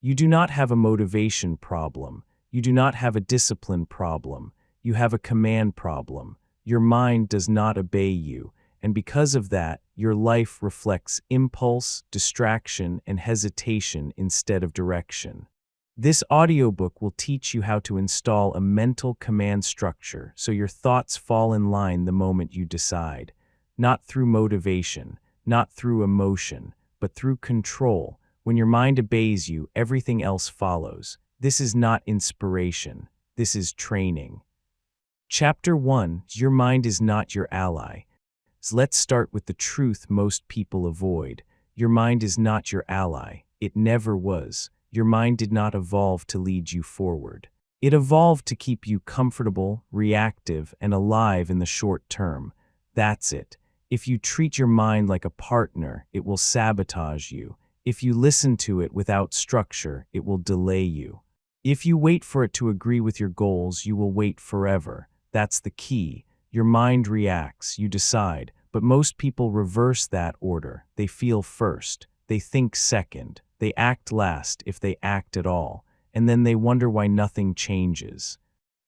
You do not have a motivation problem. You do not have a discipline problem. You have a command problem. Your mind does not obey you, and because of that, your life reflects impulse, distraction, and hesitation instead of direction. This audiobook will teach you how to install a mental command structure so your thoughts fall in line the moment you decide. Not through motivation, not through emotion, but through control. When your mind obeys you, everything else follows. This is not inspiration. This is training. Chapter 1: Your mind is not your ally. So let's start with the truth most people avoid. Your mind is not your ally. It never was. Your mind did not evolve to lead you forward. It evolved to keep you comfortable, reactive, and alive in the short term. That's it. If you treat your mind like a partner, it will sabotage you. If you listen to it without structure, it will delay you. If you wait for it to agree with your goals, you will wait forever. That's the key. Your mind reacts, you decide, but most people reverse that order. They feel first, they think second, they act last if they act at all, and then they wonder why nothing changes.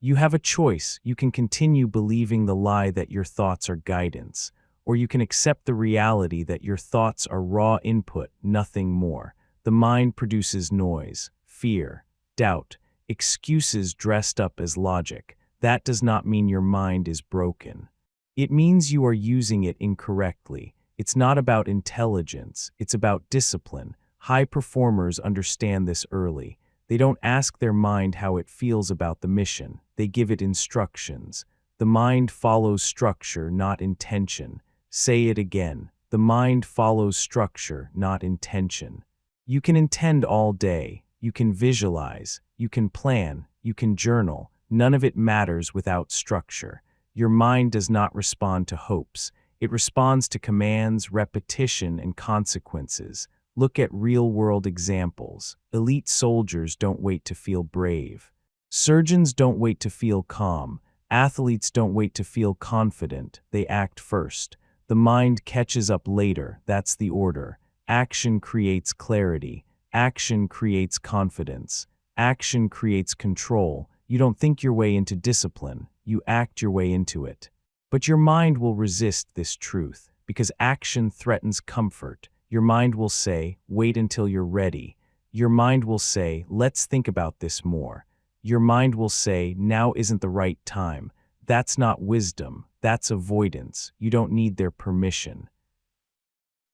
You have a choice. You can continue believing the lie that your thoughts are guidance, or you can accept the reality that your thoughts are raw input, nothing more. The mind produces noise, fear, doubt, excuses dressed up as logic. That does not mean your mind is broken. It means you are using it incorrectly. It's not about intelligence, it's about discipline. High performers understand this early. They don't ask their mind how it feels about the mission. They give it instructions. The mind follows structure, not intention. Say it again. The mind follows structure, not intention. You can intend all day. You can visualize. You can plan. You can journal. None of it matters without structure. Your mind does not respond to hopes. It responds to commands, repetition, and consequences. Look at real-world examples. Elite soldiers don't wait to feel brave. Surgeons don't wait to feel calm. Athletes don't wait to feel confident. They act first. The mind catches up later. That's the order. Action creates clarity. Action creates confidence. Action creates control. You don't think your way into discipline. You act your way into it. But your mind will resist this truth because action threatens comfort. Your mind will say, wait until you're ready. Your mind will say, let's think about this more. Your mind will say, now isn't the right time. That's not wisdom. That's avoidance. You don't need their permission.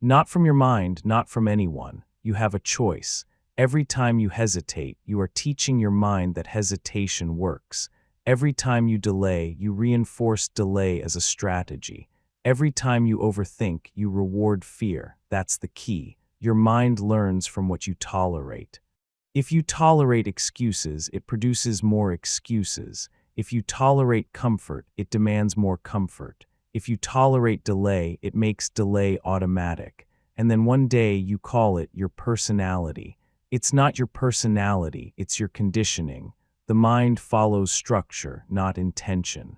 Not from your mind, not from anyone. You have a choice. Every time you hesitate, you are teaching your mind that hesitation works. Every time you delay, you reinforce delay as a strategy. Every time you overthink, you reward fear. That's the key. Your mind learns from what you tolerate. If you tolerate excuses, it produces more excuses. If you tolerate comfort, it demands more comfort. If you tolerate delay, it makes delay automatic. And then one day you call it your personality. It's not your personality, it's your conditioning. The mind follows structure, not intention.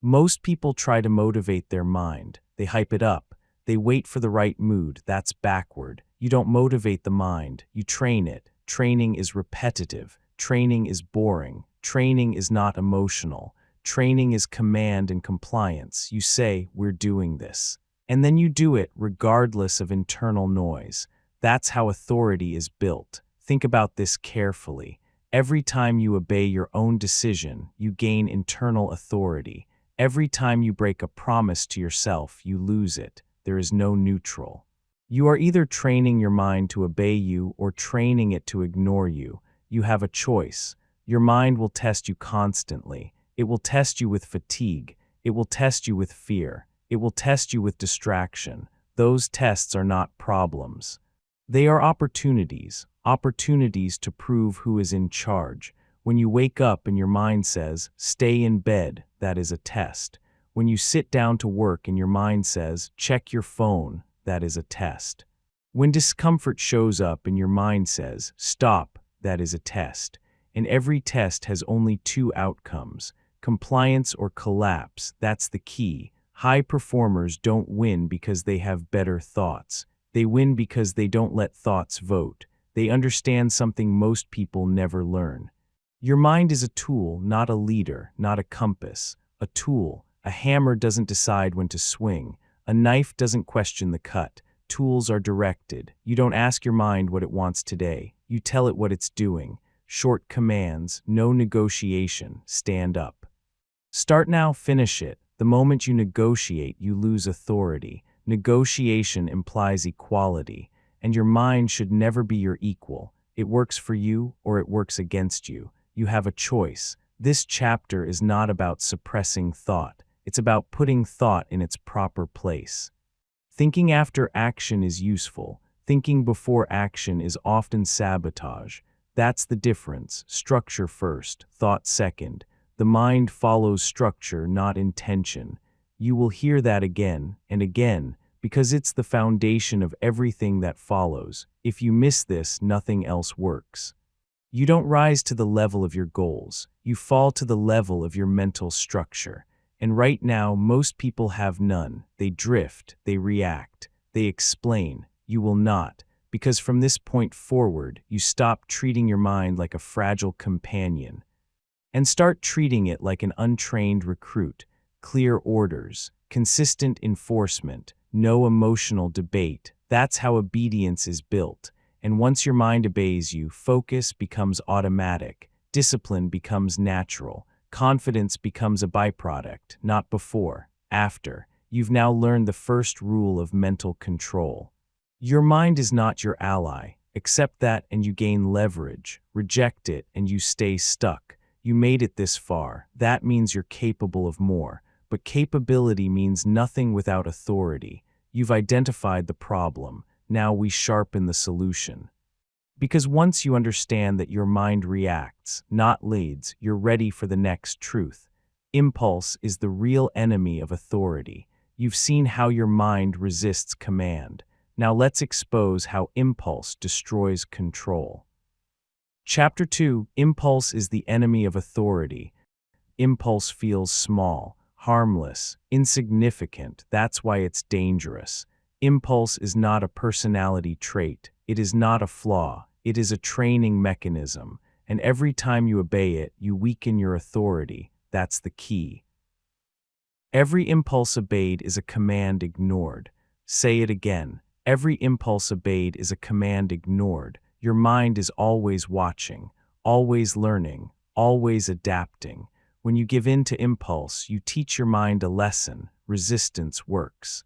Most people try to motivate their mind. They hype it up. They wait for the right mood. That's backward. You don't motivate the mind. You train it. Training is repetitive. Training is boring. Training is not emotional. Training is command and compliance. You say, we're doing this. And then you do it regardless of internal noise. That's how authority is built. Think about this carefully. Every time you obey your own decision, you gain internal authority. Every time you break a promise to yourself, you lose it. There is no neutral. You are either training your mind to obey you or training it to ignore you. You have a choice. Your mind will test you constantly. It will test you with fatigue. It will test you with fear. It will test you with distraction. Those tests are not problems. They are opportunities. Opportunities to prove who is in charge. When you wake up and your mind says, stay in bed, that is a test. When you sit down to work and your mind says, check your phone, that is a test. When discomfort shows up and your mind says, stop, that is a test. And every test has only two outcomes, compliance or collapse. That's the key. High performers don't win because they have better thoughts. They win because they don't let thoughts vote. They understand something most people never learn. Your mind is a tool, not a leader, not a compass. A tool. A hammer doesn't decide when to swing. A knife doesn't question the cut. Tools are directed. You don't ask your mind what it wants today. You tell it what it's doing. Short commands, no negotiation. Stand up. Start now, finish it. The moment you negotiate, you lose authority. Negotiation implies equality, and your mind should never be your equal. It works for you or it works against you. You have a choice. This chapter is not about suppressing thought. It's about putting thought in its proper place. Thinking after action is useful. Thinking before action is often sabotage. That's the difference. Structure first, thought second. The mind follows structure, not intention. You will hear that again and again because it's the foundation of everything that follows. If you miss this, nothing else works. You don't rise to the level of your goals. You fall to the level of your mental structure. And right now, most people have none. They drift, they react, they explain. You will not, because from this point forward, you stop treating your mind like a fragile companion and start treating it like an untrained recruit. Clear orders, consistent enforcement, no emotional debate. That's how obedience is built. And once your mind obeys you, focus becomes automatic, discipline becomes natural. Confidence becomes a byproduct, not before, after. You've now learned the first rule of mental control. Your mind is not your ally. Accept that and you gain leverage. Reject it and you stay stuck. You made it this far. That means you're capable of more. But capability means nothing without authority. You've identified the problem. Now we sharpen the solution. Because once you understand that your mind reacts, not leads, you're ready for the next truth. Impulse is the real enemy of authority. You've seen how your mind resists command. Now let's expose how impulse destroys control. Chapter 2: Impulse is the enemy of authority. Impulse feels small, harmless, insignificant. That's why it's dangerous. Impulse is not a personality trait. It is not a flaw. It is a training mechanism. And every time you obey it, you weaken your authority. That's the key. Every impulse obeyed is a command ignored. Say it again. Every impulse obeyed is a command ignored. Your mind is always watching, always learning, always adapting. When you give in to impulse, you teach your mind a lesson. Resistance works.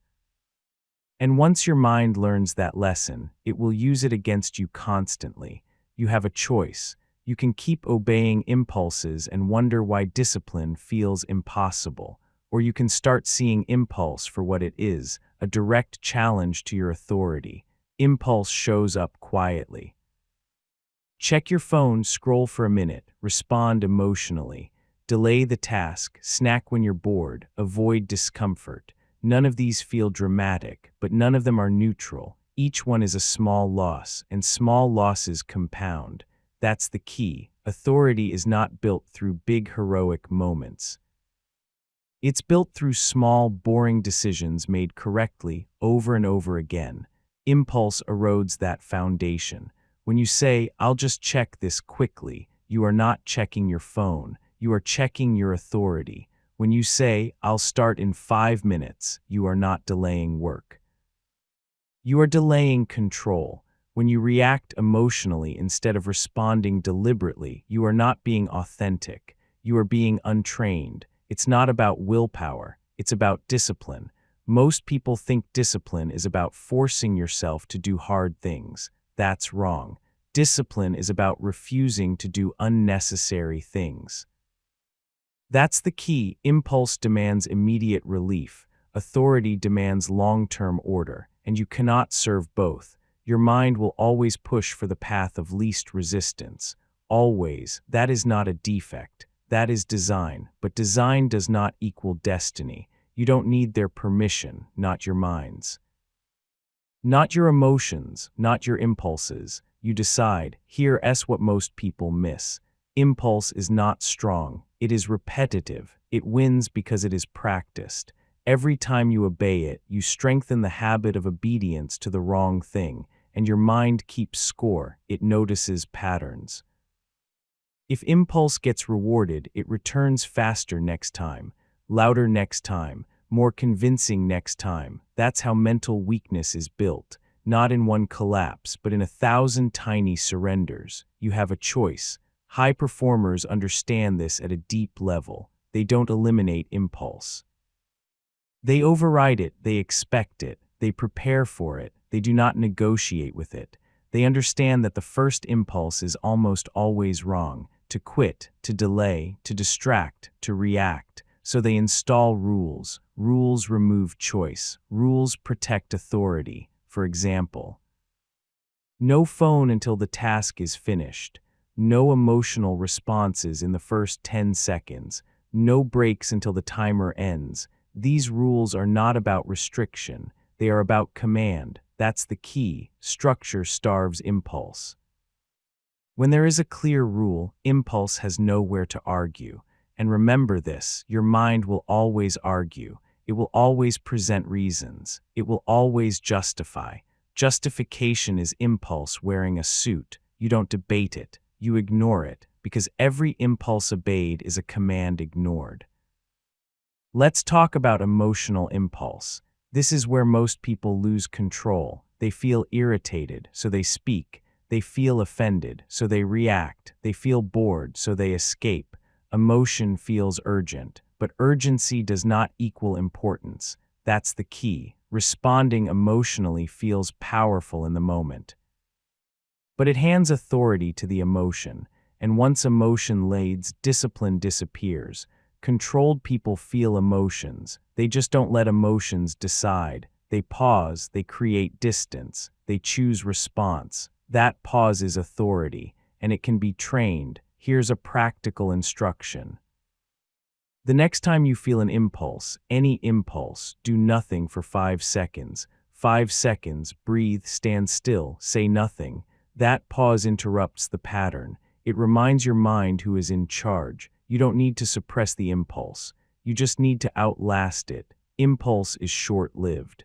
And once your mind learns that lesson, it will use it against you constantly. You have a choice. You can keep obeying impulses and wonder why discipline feels impossible. Or you can start seeing impulse for what it is, a direct challenge to your authority. Impulse shows up quietly. Check your phone, scroll for a minute, respond emotionally. Delay the task, snack when you're bored, avoid discomfort. None of these feel dramatic, but none of them are neutral. Each one is a small loss, and small losses compound. That's the key. Authority is not built through big heroic moments. It's built through small, boring decisions made correctly over and over again. Impulse erodes that foundation. When you say, "I'll just check this quickly," you are not checking your phone. You are checking your authority. When you say, "I'll start in 5 minutes," you are not delaying work. You are delaying control. When you react emotionally instead of responding deliberately, you are not being authentic. You are being untrained. It's not about willpower. It's about discipline. Most people think discipline is about forcing yourself to do hard things. That's wrong. Discipline is about refusing to do unnecessary things. That's the key. Impulse demands immediate relief. Authority demands long-term order, and you cannot serve both. Your mind will always push for the path of least resistance. Always. That is not a defect. That is design. But design does not equal destiny. You don't need their permission, not your mind's. Not your emotions, not your impulses. You decide. Here's what most people miss. Impulse is not strong. It is repetitive. It wins because it is practiced. Every time you obey it, you strengthen the habit of obedience to the wrong thing. and your mind keeps score. It notices patterns. If impulse gets rewarded, it returns faster next time, louder next time, more convincing next time. That's how mental weakness is built, not in one collapse, but in 1,000 tiny surrenders. You have a choice. High performers understand this at a deep level. They don't eliminate impulse. They override it, they expect it, they prepare for it, they do not negotiate with it. They understand that the first impulse is almost always wrong, to quit, to delay, to distract, to react. So they install rules. Rules remove choice. Rules protect authority. For example, no phone until the task is finished. No emotional responses in the first 10 seconds. No breaks until the timer ends. These rules are not about restriction. They are about command. That's the key. Structure starves impulse. When there is a clear rule, impulse has nowhere to argue. And remember this, your mind will always argue. It will always present reasons. It will always justify. Justification is impulse wearing a suit. You don't debate it. You ignore it, because every impulse obeyed is a command ignored. Let's talk about emotional impulse. This is where most people lose control. They feel irritated, so they speak. They feel offended, so they react. They feel bored, so they escape. Emotion feels urgent, but urgency does not equal importance. That's the key. Responding emotionally feels powerful in the moment. But it hands authority to the emotion, and once emotion leads, discipline disappears. Controlled people feel emotions. They just don't let emotions decide. They pause, they create distance, they choose response. That pause is authority, and it can be trained. Here's a practical instruction. The next time you feel an impulse, any impulse, do nothing for 5 seconds. 5 seconds, breathe, stand still, say nothing. That pause interrupts the pattern. It reminds your mind who is in charge. You don't need to suppress the impulse. You just need to outlast it. Impulse is short-lived.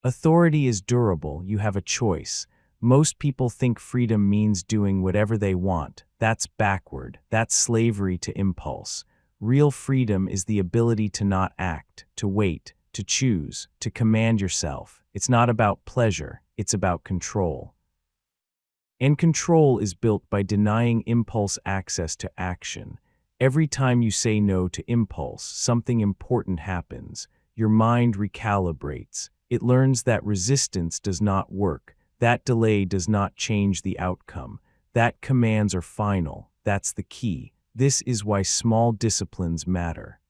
Authority is durable. You have a choice. Most people think freedom means doing whatever they want. That's backward. That's slavery to impulse. Real freedom is the ability to not act, to wait, to choose, to command yourself. It's not about pleasure. It's about control. And control is built by denying impulse access to action. Every time you say no to impulse, something important happens. Your mind recalibrates. It learns that resistance does not work. That delay does not change the outcome. That commands are final. That's the key. This is why small disciplines matter.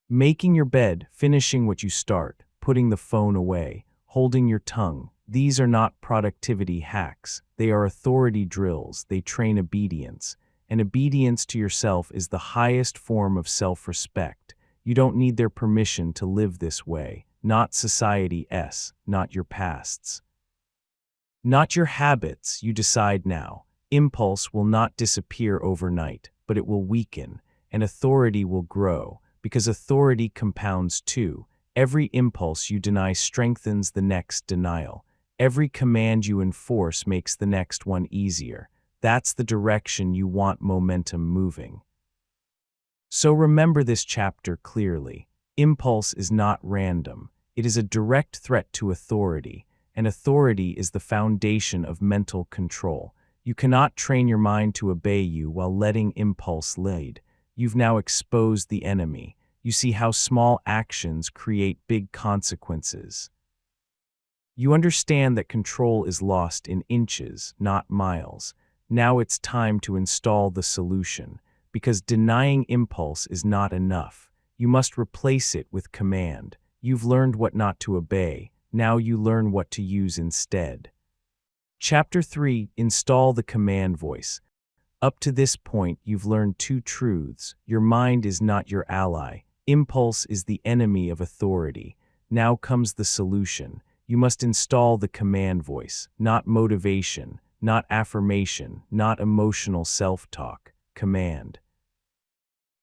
Making your bed, finishing what you start, putting the phone away, holding your tongue. These are not productivity hacks. They are authority drills. They train obedience. And obedience to yourself is the highest form of self-respect. You don't need their permission to live this way. Not society's, not your past's. Not your habits. You decide now. Impulse will not disappear overnight, but it will weaken, and authority will grow, because authority compounds too. Every impulse you deny strengthens the next denial. Every command you enforce makes the next one easier. That's the direction you want momentum moving. So remember this chapter clearly. Impulse is not random. It is a direct threat to authority, and authority is the foundation of mental control. You cannot train your mind to obey you while letting impulse lead. You've now exposed the enemy. You see how small actions create big consequences. You understand that control is lost in inches, not miles. Now it's time to install the solution, because denying impulse is not enough. You must replace it with command. You've learned what not to obey. Now you learn what to use instead. Chapter 3: Install the command voice. Up to this point, you've learned two truths. Your mind is not your ally. Impulse is the enemy of authority. Now comes the solution. You must install the command voice, not motivation, not affirmation, not emotional self-talk. Command.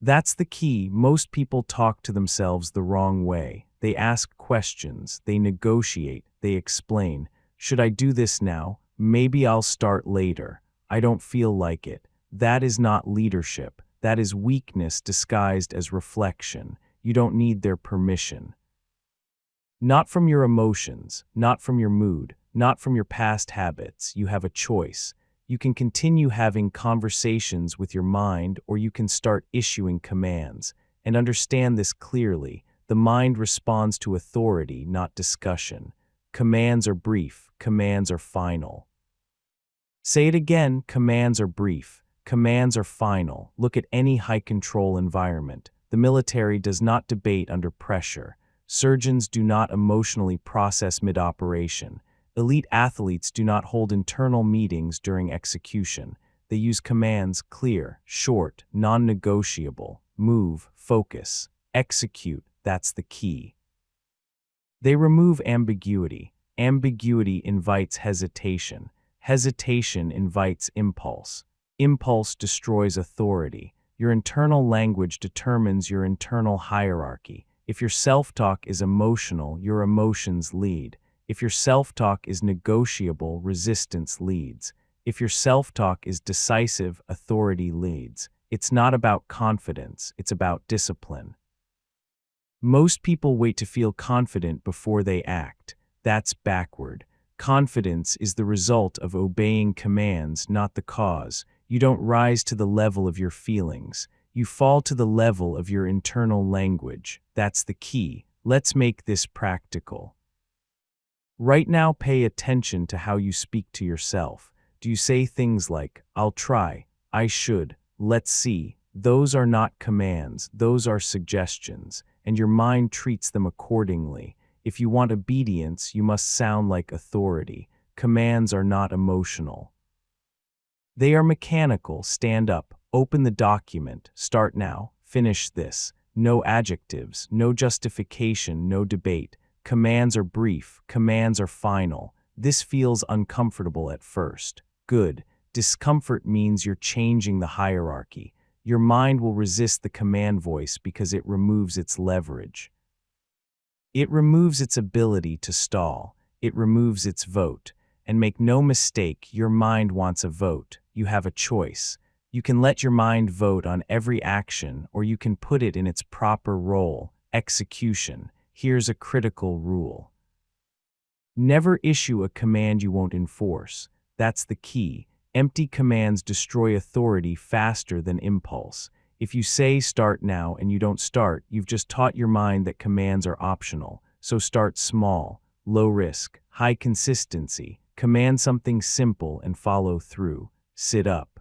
That's the key. Most people talk to themselves the wrong way. They ask questions, they negotiate, they explain. Should I do this now? Maybe I'll start later. I don't feel like it. That is not leadership. That is weakness disguised as reflection. You don't need their permission. Not from your emotions, not from your mood, not from your past habits. You have a choice. You can continue having conversations with your mind, or you can start issuing commands. And understand this clearly. The mind responds to authority, not discussion. Commands are brief. Commands are final. Say it again. Commands are brief. Commands are final. Look at any high-control environment. The military does not debate under pressure. Surgeons do not emotionally process mid-operation. Elite athletes do not hold internal meetings during execution. They use commands: clear, short, non-negotiable, move, focus, execute. That's the key. They remove ambiguity. Ambiguity invites hesitation. Hesitation invites impulse. Impulse destroys authority. Your internal language determines your internal hierarchy. If your self-talk is emotional, your emotions lead. If your self-talk is negotiable, resistance leads. If your self-talk is decisive, authority leads. It's not about confidence, it's about discipline. Most people wait to feel confident before they act. That's backward. Confidence is the result of obeying commands, not the cause. You don't rise to the level of your feelings. You fall to the level of your internal language. That's the key. Let's make this practical. Right now, pay attention to how you speak to yourself. Do you say things like, "I'll try," "I should," "let's see"? Those are not commands, those are suggestions, and your mind treats them accordingly. If you want obedience, you must sound like authority. Commands are not emotional. They are mechanical. Stand up, open the document, start now, finish this. No adjectives, no justification, no debate. Commands are brief, commands are final. This feels uncomfortable at first. Good. Discomfort means you're changing the hierarchy. Your mind will resist the command voice because it removes its leverage. It removes its ability to stall. It removes its vote. And make no mistake, your mind wants a vote. You have a choice. You can let your mind vote on every action, or you can put it in its proper role, execution. Here's a critical rule. Never issue a command you won't enforce. That's the key. Empty commands destroy authority faster than impulse. If you say start now and you don't start, you've just taught your mind that commands are optional. So start small, low risk, high consistency. Command something simple and follow through. Sit up.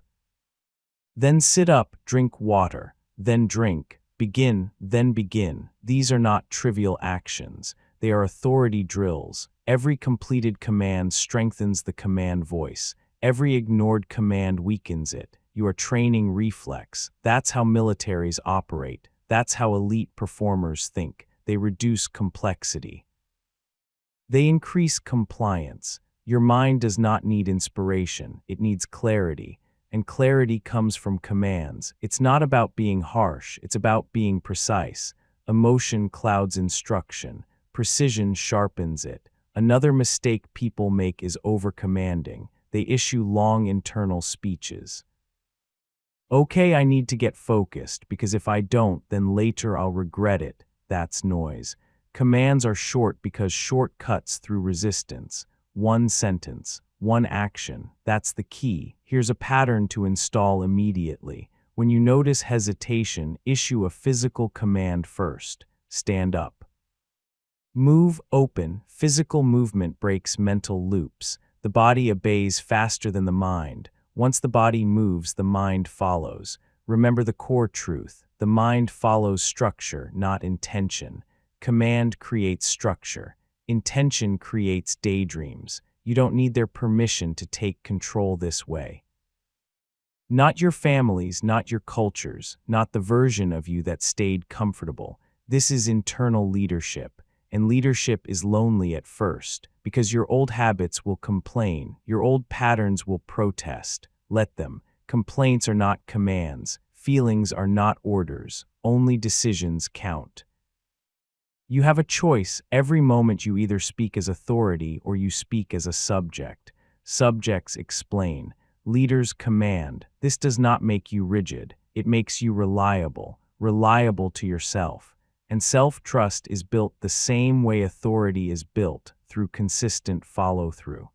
Then sit up, drink water, then drink. Begin, then begin. These are not trivial actions. They are authority drills. Every completed command strengthens the command voice. Every ignored command weakens it. You are training reflex. That's how militaries operate. That's how elite performers think. They reduce complexity. They increase compliance. Your mind does not need inspiration. It needs clarity. And clarity comes from commands. It's not about being harsh. It's about being precise. Emotion clouds instruction. Precision sharpens it. Another mistake people make is overcommanding. They issue long internal speeches. Okay, I need to get focused, because if I don't, then later I'll regret it. That's noise. Commands are short because short cuts through resistance. One sentence, one action. That's the key. Here's a pattern to install immediately. When you notice hesitation, issue a physical command first. Stand up. Move, open. Physical movement breaks mental loops. The body obeys faster than the mind. Once the body moves, the mind follows. Remember the core truth. The mind follows structure, not intention. Command creates structure. Intention creates daydreams. You don't need their permission to take control this way. Not your families, not your cultures, not the version of you that stayed comfortable. This is internal leadership. And leadership is lonely at first, because your old habits will complain, your old patterns will protest. Let them. Complaints are not commands. Feelings are not orders. Only decisions count. You have a choice. Every moment you either speak as authority or you speak as a subject. Subjects explain. Leaders command. This does not make you rigid. It makes you reliable, reliable to yourself. And self-trust is built the same way authority is built, through consistent follow-through.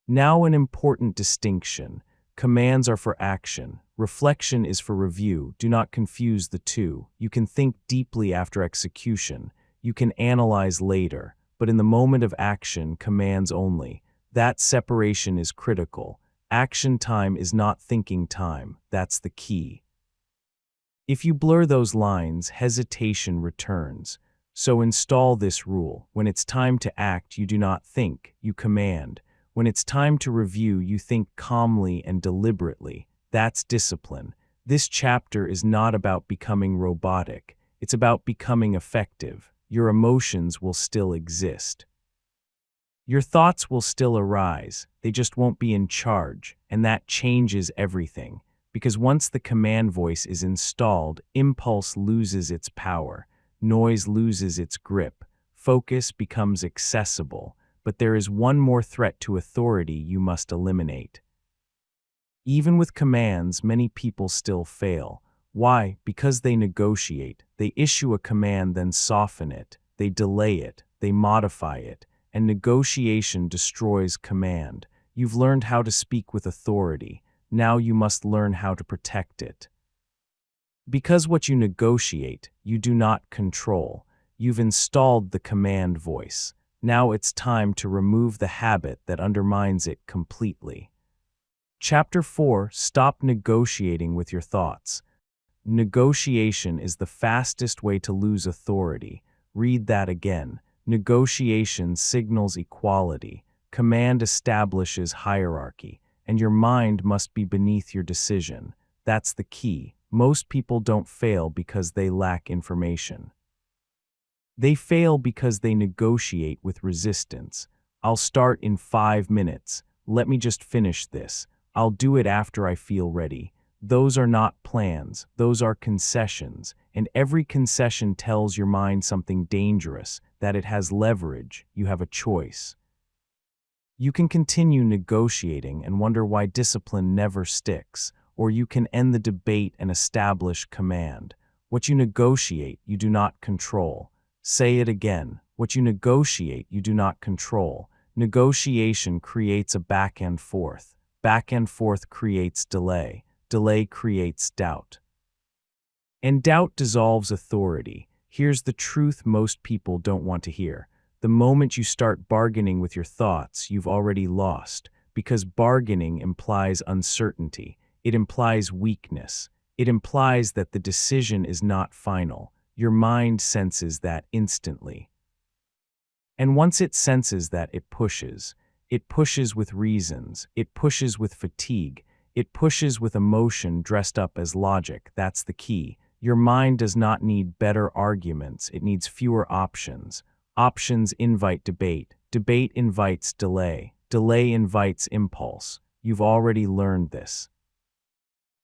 Now, an important distinction. Commands are for action. Reflection is for review. Do not confuse the two. You can think deeply after execution. You can analyze later. But in the moment of action, commands only. That separation is critical. Action time is not thinking time. That's the key. If you blur those lines, hesitation returns. So install this rule. When it's time to act, you do not think, you command. When it's time to review, you think calmly and deliberately. That's discipline. This chapter is not about becoming robotic. It's about becoming effective. Your emotions will still exist. Your thoughts will still arise. They just won't be in charge, and that changes everything. Because once the command voice is installed, impulse loses its power, noise loses its grip, focus becomes accessible. But there is one more threat to authority you must eliminate. Even with commands, many people still fail. Why? Because they negotiate. They issue a command, then soften it. They delay it. They modify it. And negotiation destroys command. You've learned how to speak with authority. Now you must learn how to protect it. Because what you negotiate, you do not control. You've installed the command voice. Now it's time to remove the habit that undermines it completely. Chapter 4. Stop negotiating with your thoughts. Negotiation is the fastest way to lose authority. Read that again. Negotiation signals equality. Command establishes hierarchy. And your mind must be beneath your decision. That's the key. Most people don't fail because they lack information. They fail because they negotiate with resistance. I'll start in 5 minutes. Let me just finish this. I'll do it after I feel ready. Those are not plans. Those are concessions. And every concession tells your mind something dangerous, that it has leverage. You have a choice. You can continue negotiating and wonder why discipline never sticks, or you can end the debate and establish command. What you negotiate, you do not control. Say it again. What you negotiate, you do not control. Negotiation creates a back and forth. Back and forth creates delay. Delay creates doubt. And doubt dissolves authority. Here's the truth most people don't want to hear. The moment you start bargaining with your thoughts, you've already lost. Because bargaining implies uncertainty. It implies weakness. It implies that the decision is not final. Your mind senses that instantly. And once it senses that, it pushes. It pushes with reasons. It pushes with fatigue. It pushes with emotion dressed up as logic. That's the key. Your mind does not need better arguments. It needs fewer options. Options invite debate. Debate invites delay. Delay invites impulse. You've already learned this.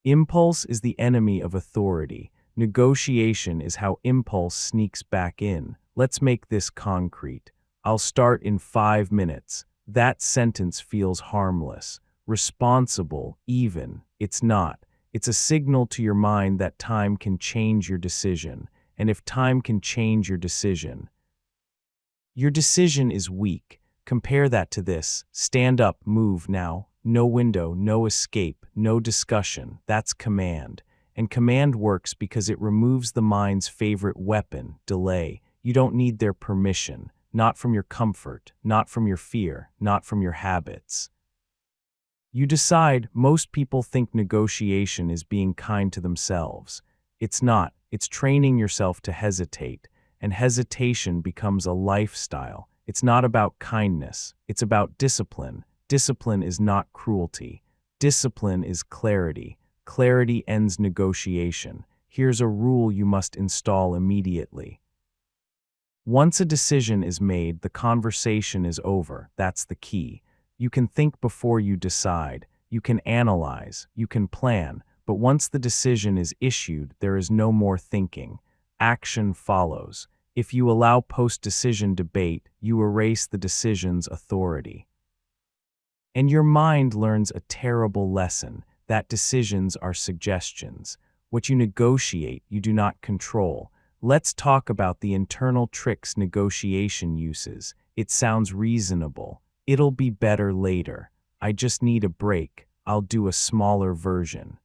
Impulse is the enemy of authority. Negotiation is how impulse sneaks back in. Let's make this concrete. I'll start in 5 minutes. That sentence feels harmless, responsible, even. It's not. It's a signal to your mind that time can change your decision. And if time can change your decision is weak. Compare that to this. Stand up, move now. No window, no escape, no discussion. That's command. And command works because it removes the mind's favorite weapon, delay. You don't need their permission, not from your comfort, not from your fear, not from your habits. You decide. Most people think negotiation is being kind to themselves. It's not. It's training yourself to hesitate, and hesitation becomes a lifestyle. It's not about kindness. It's about discipline. Discipline is not cruelty. Discipline is clarity. Clarity ends negotiation. Here's a rule you must install immediately. Once a decision is made, the conversation is over. That's the key. You can think before you decide. You can analyze. You can plan. But once the decision is issued, there is no more thinking. Action follows. If you allow post-decision debate, you erase the decision's authority. And your mind learns a terrible lesson, that decisions are suggestions. What you negotiate, you do not control. Let's talk about the internal tricks negotiation uses. It sounds reasonable. It'll be better later. I just need a break. I'll do a smaller version.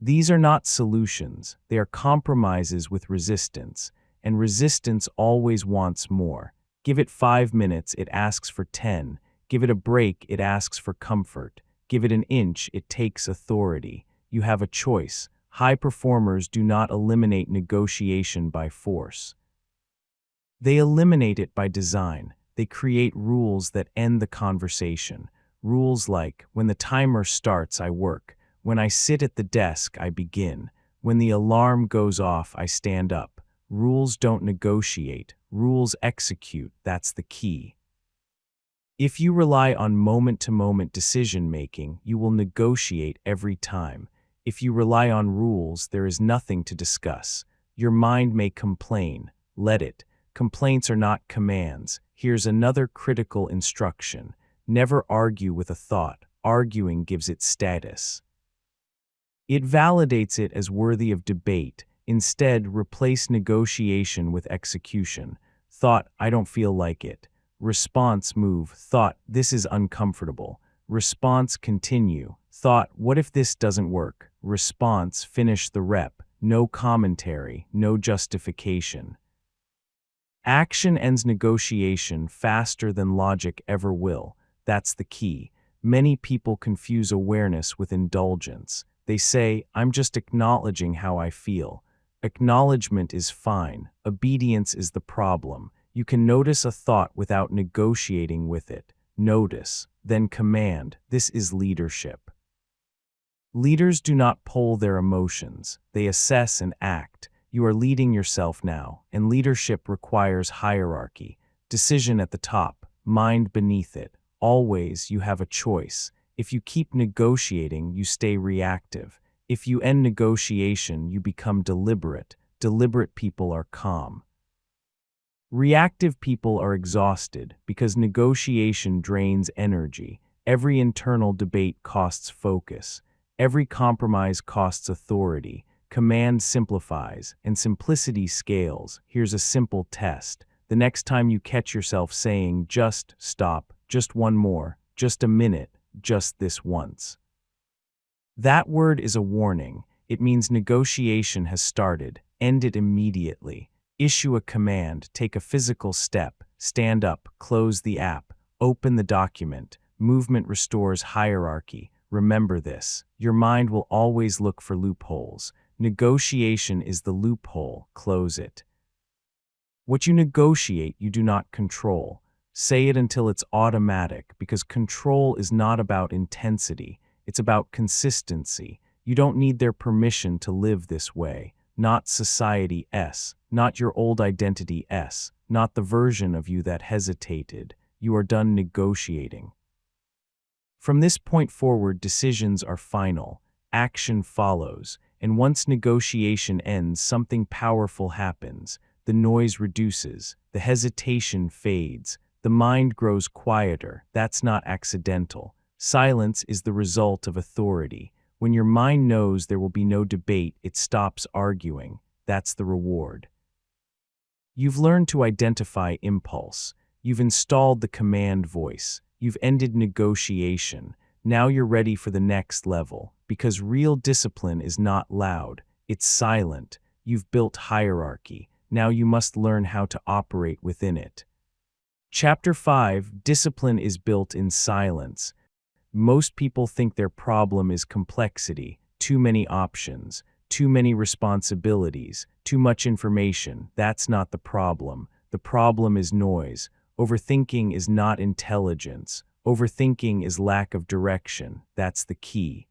These are not solutions. They are compromises with resistance, and resistance always wants more. Give it 5 minutes, it asks for 10. Give it a break, it asks for comfort. Give it an inch, it takes authority. You have a choice. High performers do not eliminate negotiation by force. They eliminate it by design. They create rules that end the conversation. Rules like, when the timer starts, I work. When I sit at the desk, I begin. When the alarm goes off, I stand up. Rules don't negotiate. Rules execute. That's the key. If you rely on moment-to-moment decision-making, you will negotiate every time. If you rely on rules, there is nothing to discuss. Your mind may complain. Let it. Complaints are not commands. Here's another critical instruction. Never argue with a thought. Arguing gives it status. It validates it as worthy of debate. Instead, replace negotiation with execution. Thought, I don't feel like it. Response, move. Thought, this is uncomfortable. Response, continue. Thought, what if this doesn't work? Response, finish the rep. No commentary, no justification. Action ends negotiation faster than logic ever will. That's the key. Many people confuse awareness with indulgence. They say, I'm just acknowledging how I feel. Acknowledgement is fine. Obedience is the problem. You can notice a thought without negotiating with it. Notice, then command. This is leadership. Leaders do not poll their emotions. They assess and act. You are leading yourself now, and leadership requires hierarchy. Decision at the top, mind beneath it. Always you have a choice. If you keep negotiating, you stay reactive. If you end negotiation, you become deliberate. Deliberate people are calm. Reactive people are exhausted because negotiation drains energy. Every internal debate costs focus. Every compromise costs authority. Command simplifies, and simplicity scales. Here's a simple test. The next time you catch yourself saying, just stop, just one more, just a minute, just this once. That word is a warning. It means negotiation has started. End it immediately. Issue a command, take a physical step, stand up, close the app, open the document. Movement restores hierarchy. Remember this. Your mind will always look for loopholes. Negotiation is the loophole. Close it. What you negotiate, you do not control. Say it until it's automatic, because control is not about intensity. It's about consistency. You don't need their permission to live this way. Not society-s, not your old identity-s, not the version of you that hesitated. You are done negotiating. From this point forward, decisions are final. Action follows. And once negotiation ends, something powerful happens. The noise reduces. The hesitation fades. The mind grows quieter. That's not accidental. Silence is the result of authority. When your mind knows there will be no debate, it stops arguing. That's the reward. You've learned to identify impulse. You've installed the command voice. You've ended negotiation. Now you're ready for the next level, because real discipline is not loud. It's silent. You've built hierarchy. Now you must learn how to operate within it. Chapter 5: Discipline is built in silence. Most people think their problem is complexity, too many options, too many responsibilities, too much information. That's not the problem. The problem is noise. Overthinking is not intelligence. Overthinking is lack of direction. That's the key.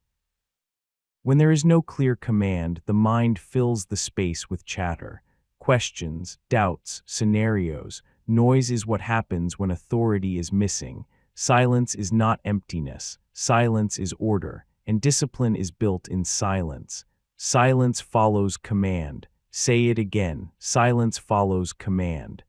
When there is no clear command, the mind fills the space with chatter. Questions, doubts, scenarios. Noise is what happens when authority is missing. Silence is not emptiness. Silence is order, and discipline is built in silence. Silence follows command. Say it again. Silence follows command.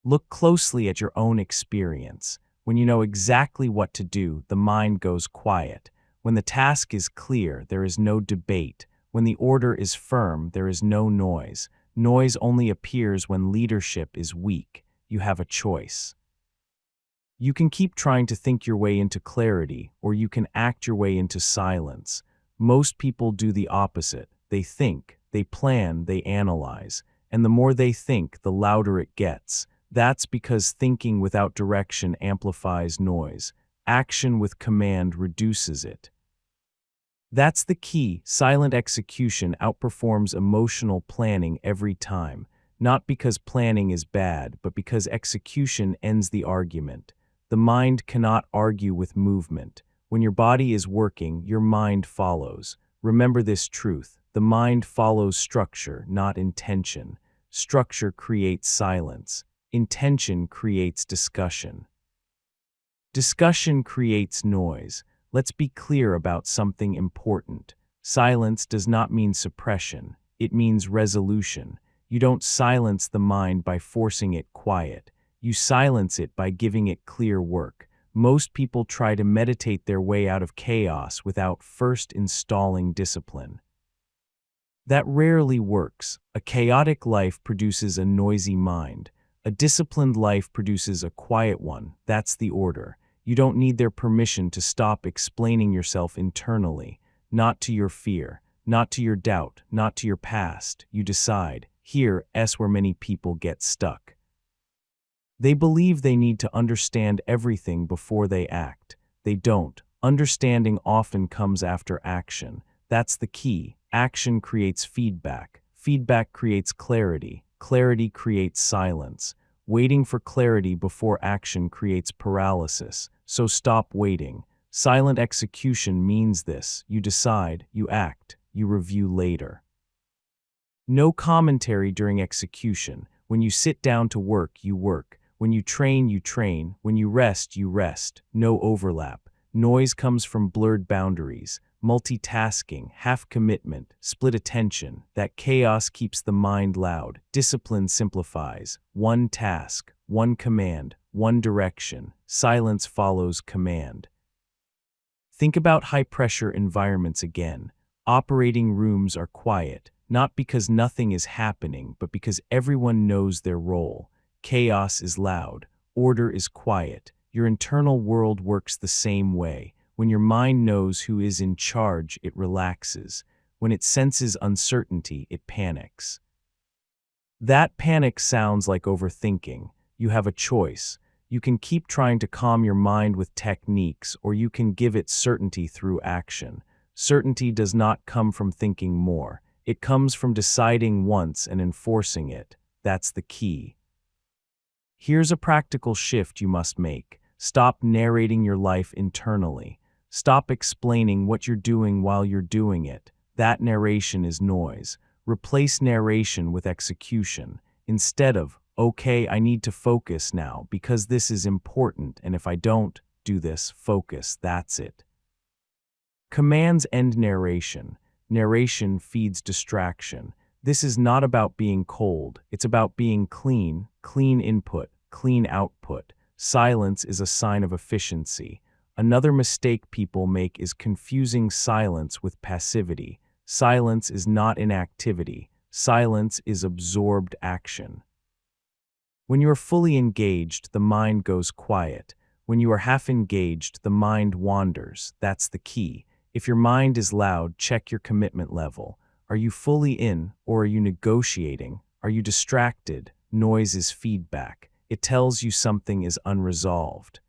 Look closely at your own experience. When you know exactly what to do, the mind goes quiet. When the task is clear, there is no debate. When the order is firm, there is no noise. Noise only appears when leadership is weak. You have a choice. You can keep trying to think your way into clarity, or you can act your way into silence. Most people do the opposite. They think, they plan, they analyze. And the more they think, the louder it gets. That's because thinking without direction amplifies noise. Action with command reduces it. That's the key. Silent execution outperforms emotional planning every time. Not because planning is bad, but because execution ends the argument. The mind cannot argue with movement. When your body is working, your mind follows. Remember this truth. The mind follows structure, not intention. Structure creates silence. Intention creates discussion. Discussion creates noise. Let's be clear about something important. Silence does not mean suppression. It means resolution. You don't silence the mind by forcing it quiet. You silence it by giving it clear work. Most people try to meditate their way out of chaos without first installing discipline. That rarely works. A chaotic life produces a noisy mind. A disciplined life produces a quiet one. That's the order. You don't need their permission to stop explaining yourself internally. Not to your fear, not to your doubt, not to your past. You decide. Here's where many people get stuck. They believe they need to understand everything before they act. They don't. Understanding often comes after action. That's the key. Action creates feedback. Feedback creates clarity. Clarity creates silence. Waiting for clarity before action creates paralysis. So stop waiting. Silent execution means this. You decide, you act, you review later. No commentary during execution. When you sit down to work, you work. When you train, you train. When you rest, you rest. No overlap. Noise comes from blurred boundaries. Multitasking, half commitment, split attention. That chaos keeps the mind loud. Discipline simplifies. One task, one command, one direction. Silence follows command. Think about high-pressure environments again. Operating rooms are quiet, not because nothing is happening, but because everyone knows their role. Chaos is loud. Order is quiet. Your internal world works the same way. When your mind knows who is in charge, it relaxes. When it senses uncertainty, it panics. That panic sounds like overthinking. You have a choice. You can keep trying to calm your mind with techniques, or you can give it certainty through action. Certainty does not come from thinking more. It comes from deciding once and enforcing it. That's the key. Here's a practical shift you must make. Stop narrating your life internally. Stop explaining what you're doing while you're doing it. That narration is noise. Replace narration with execution. Instead of, okay, I need to focus now because this is important, and if I don't do this, focus, that's it. Commands end narration. Narration feeds distraction. This is not about being cold. It's about being clean. Clean input, clean output. Silence is a sign of efficiency. Another mistake people make is confusing silence with passivity. Silence is not inactivity. Silence is absorbed action. When you are fully engaged, the mind goes quiet. When you are half engaged, the mind wanders. That's the key. If your mind is loud, check your commitment level. Are you fully in, or are you negotiating? Are you distracted? Noise is feedback. It tells you something is unresolved.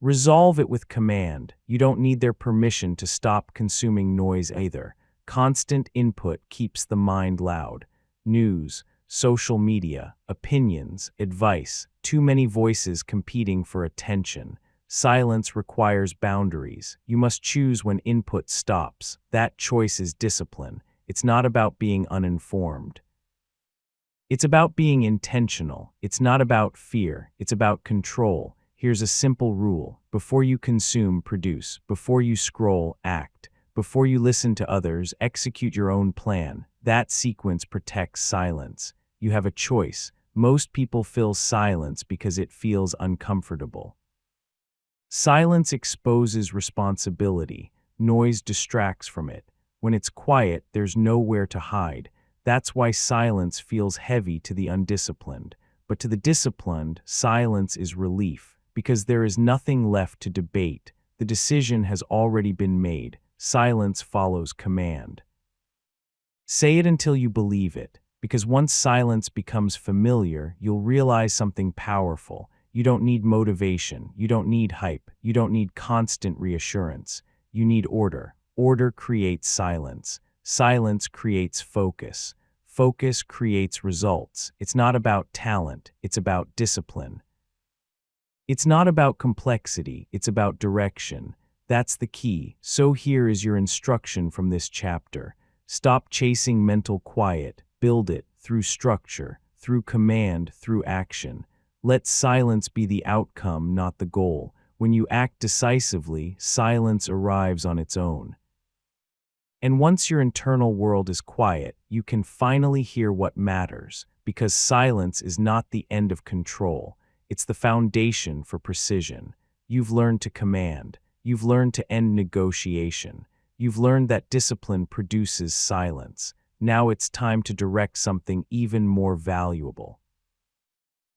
Resolve it with command. You don't need their permission to stop consuming noise either. Constant input keeps the mind loud. News, social media, opinions, advice, too many voices competing for attention. Silence requires boundaries. You must choose when input stops. That choice is discipline. It's not about being uninformed. It's about being intentional. It's not about fear. It's about control. Here's a simple rule. Before you consume, produce. Before you scroll, act. Before you listen to others, execute your own plan. That sequence protects silence. You have a choice. Most people fill silence because it feels uncomfortable. Silence exposes responsibility. Noise distracts from it. When it's quiet, there's nowhere to hide. That's why silence feels heavy to the undisciplined. But to the disciplined, silence is relief, because there is nothing left to debate. The decision has already been made. Silence follows command. Say it until you believe it, because once silence becomes familiar, you'll realize something powerful. You don't need motivation, you don't need hype, you don't need constant reassurance. You need order. Order creates silence. Silence creates focus. Focus creates results. It's not about talent, it's about discipline. It's not about complexity, it's about direction. That's the key. So here is your instruction from this chapter. Stop chasing mental quiet. Build it through structure, through command, through action. Let silence be the outcome, not the goal. When you act decisively, silence arrives on its own. And once your internal world is quiet, you can finally hear what matters, because silence is not the end of control. It's the foundation for precision. You've learned to command. You've learned to end negotiation. You've learned that discipline produces silence. Now it's time to direct something even more valuable.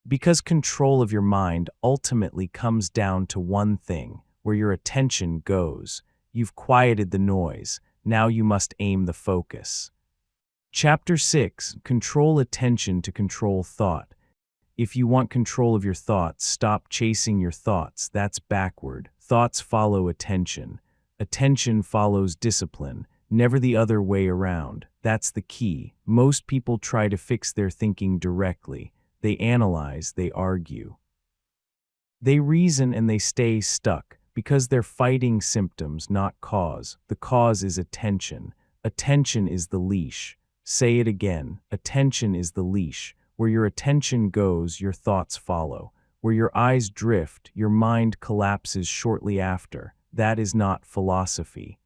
Because control of your mind ultimately comes down to one thing, where your attention goes. You've quieted the noise. Now you must aim the focus. Chapter 6: Control attention to control thought. If you want control of your thoughts, stop chasing your thoughts. That's backward. Thoughts follow attention. Attention follows discipline, never the other way around. That's the key. Most people try to fix their thinking directly. They analyze, they argue. They reason and they stay stuck because they're fighting symptoms, not cause. The cause is attention. Attention is the leash. Say it again. Attention is the leash. Where your attention goes, your thoughts follow. Where your eyes drift, your mind collapses shortly after. That is not philosophy.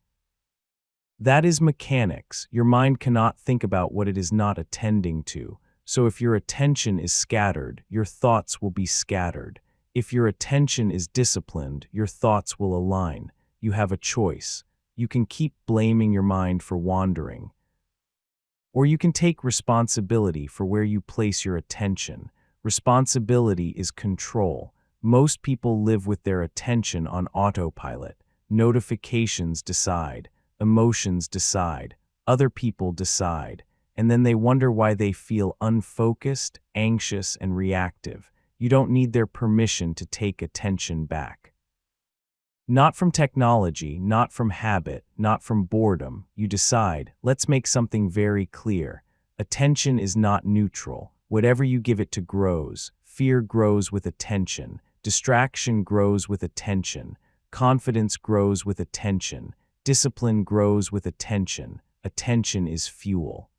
That is mechanics. Your mind cannot think about what it is not attending to. So if your attention is scattered, your thoughts will be scattered. If your attention is disciplined, your thoughts will align. You have a choice. You can keep blaming your mind for wandering, or you can take responsibility for where you place your attention. Responsibility is control. Most people live with their attention on autopilot. Notifications decide. Emotions decide. Other people decide. And then they wonder why they feel unfocused, anxious, and reactive. You don't need their permission to take attention back. Not from technology, not from habit, not from boredom. You decide. Let's make something very clear. Attention is not neutral. Whatever you give it to grows. Fear grows with attention. Distraction grows with attention. Confidence grows with attention. Discipline grows with attention. Attention is fuel.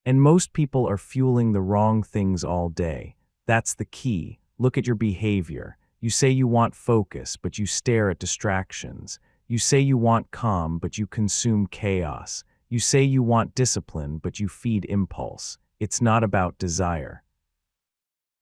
And most people are fueling the wrong things all day. That's the key. Look at your behavior. You say you want focus, but you stare at distractions. You say you want calm, but you consume chaos. You say you want discipline, but you feed impulse. It's not about desire.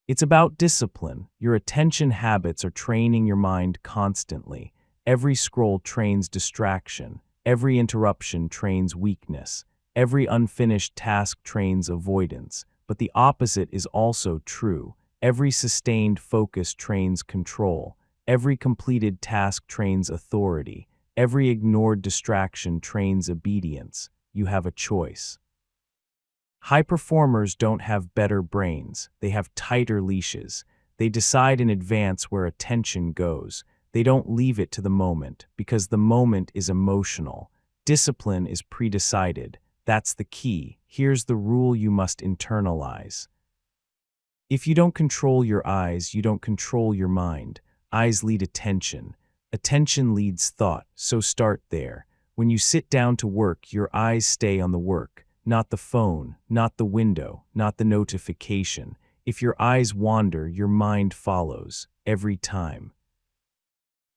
It's about discipline. Your attention habits are training your mind constantly. Every scroll trains distraction. Every interruption trains weakness. Every unfinished task trains avoidance. But the opposite is also true. Every sustained focus trains control. Every completed task trains authority. Every ignored distraction trains obedience. You have a choice. High performers don't have better brains. They have tighter leashes. They decide in advance where attention goes. They don't leave it to the moment, because the moment is emotional. Discipline is pre-decided. That's the key. Here's the rule you must internalize. If you don't control your eyes, you don't control your mind. Eyes lead attention. Attention leads thought, so start there. When you sit down to work, your eyes stay on the work, not the phone, not the window, not the notification. If your eyes wander, your mind follows, every time.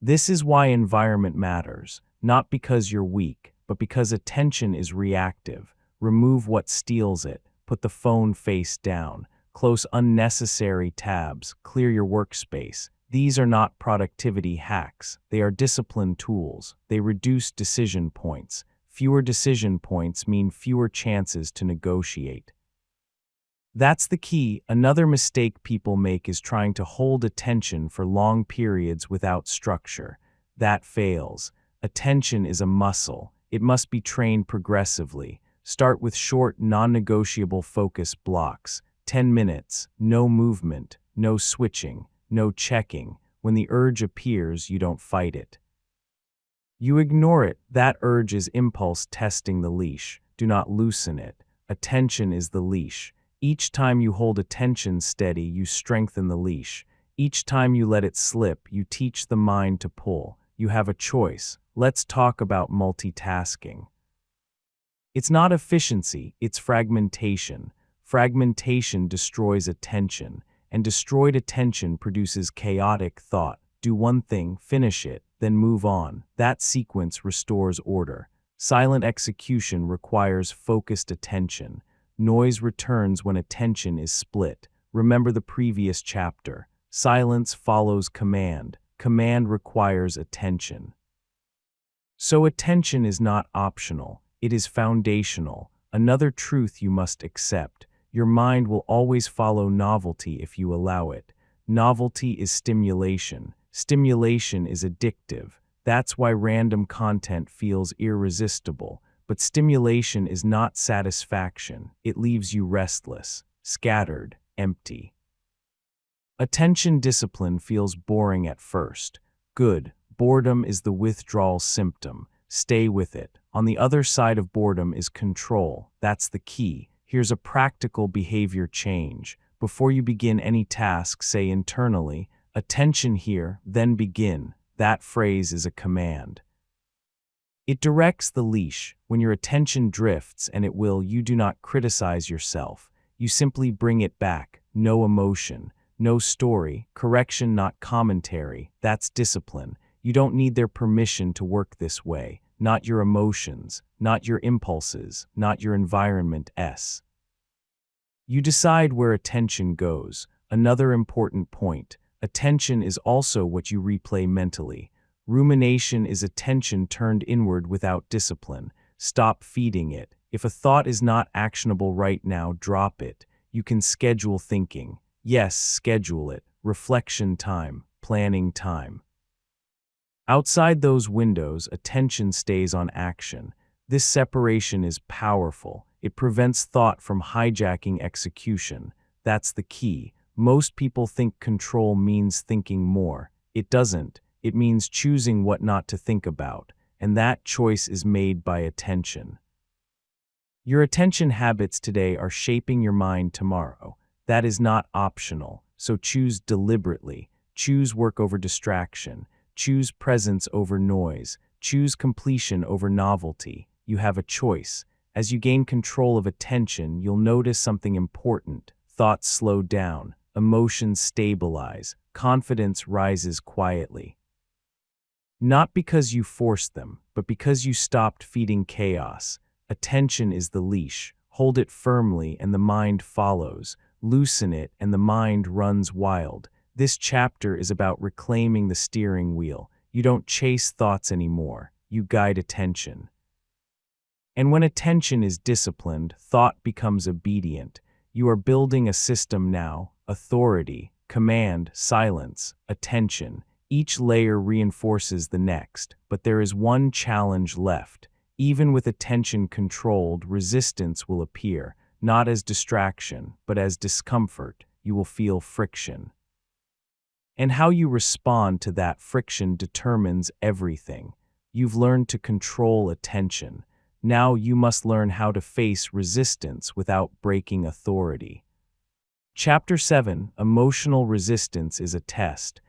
This is why environment matters, not because you're weak, but because attention is reactive. Remove what steals it, put the phone face down, close unnecessary tabs, clear your workspace. These are not productivity hacks, they are discipline tools. They reduce decision points. Fewer decision points mean fewer chances to negotiate. That's the key. Another mistake people make is trying to hold attention for long periods without structure. That fails. Attention is a muscle. It must be trained progressively. Start with short, non-negotiable focus blocks. 10 minutes, no movement, no switching, no checking. When the urge appears, you don't fight it. You ignore it. That urge is impulse testing the leash. Do not loosen it. Attention is the leash. Each time you hold attention steady, you strengthen the leash. Each time you let it slip, you teach the mind to pull. You have a choice. Let's talk about multitasking. It's not efficiency, it's fragmentation. Fragmentation destroys attention, and destroyed attention produces chaotic thought. Do one thing, finish it, then move on. That sequence restores order. Silent execution requires focused attention. Noise returns when attention is split. Remember the previous chapter. Silence follows command. Command requires attention. So attention is not optional. It is foundational. Another truth you must accept. Your mind will always follow novelty if you allow it. Novelty is stimulation. Stimulation is addictive. That's why random content feels irresistible. But stimulation is not satisfaction. It leaves you restless, scattered, empty. Attention discipline feels boring at first. Good. Boredom is the withdrawal symptom. Stay with it. On the other side of boredom is control. That's the key. Here's a practical behavior change. Before you begin any task, say internally, "Attention here, then begin." That phrase is a command. It directs the leash. When your attention drifts, and it will, you do not criticize yourself. You simply bring it back. No emotion, no story, correction, not commentary. That's discipline. You don't need their permission to work this way. Not your emotions, not your impulses, not your environment. You decide where attention goes. Another important point. Attention is also what you replay mentally. Rumination is attention turned inward without discipline. Stop feeding it. If a thought is not actionable right now, drop it. You can schedule thinking. Yes, schedule it. Reflection time, planning time. Outside those windows, attention stays on action. This separation is powerful. It prevents thought from hijacking execution. That's the key. Most people think control means thinking more. It doesn't. It means choosing what not to think about, and that choice is made by attention. Your attention habits today are shaping your mind tomorrow. That is not optional, so choose deliberately. Choose work over distraction. Choose presence over noise. Choose completion over novelty. You have a choice. As you gain control of attention, you'll notice something important. Thoughts slow down. Emotions stabilize. Confidence rises quietly. Not because you forced them, but because you stopped feeding chaos. Attention is the leash. Hold it firmly and the mind follows. Loosen it and the mind runs wild. This chapter is about reclaiming the steering wheel. You don't chase thoughts anymore. You guide attention. And when attention is disciplined, thought becomes obedient. You are building a system now. Authority, command, silence, attention. Each layer reinforces the next, but there is one challenge left. Even with attention controlled, resistance will appear, not as distraction, but as discomfort. You will feel friction. And how you respond to that friction determines everything. You've learned to control attention. Now you must learn how to face resistance without breaking authority. Chapter 7: Emotional Resistance is a Test.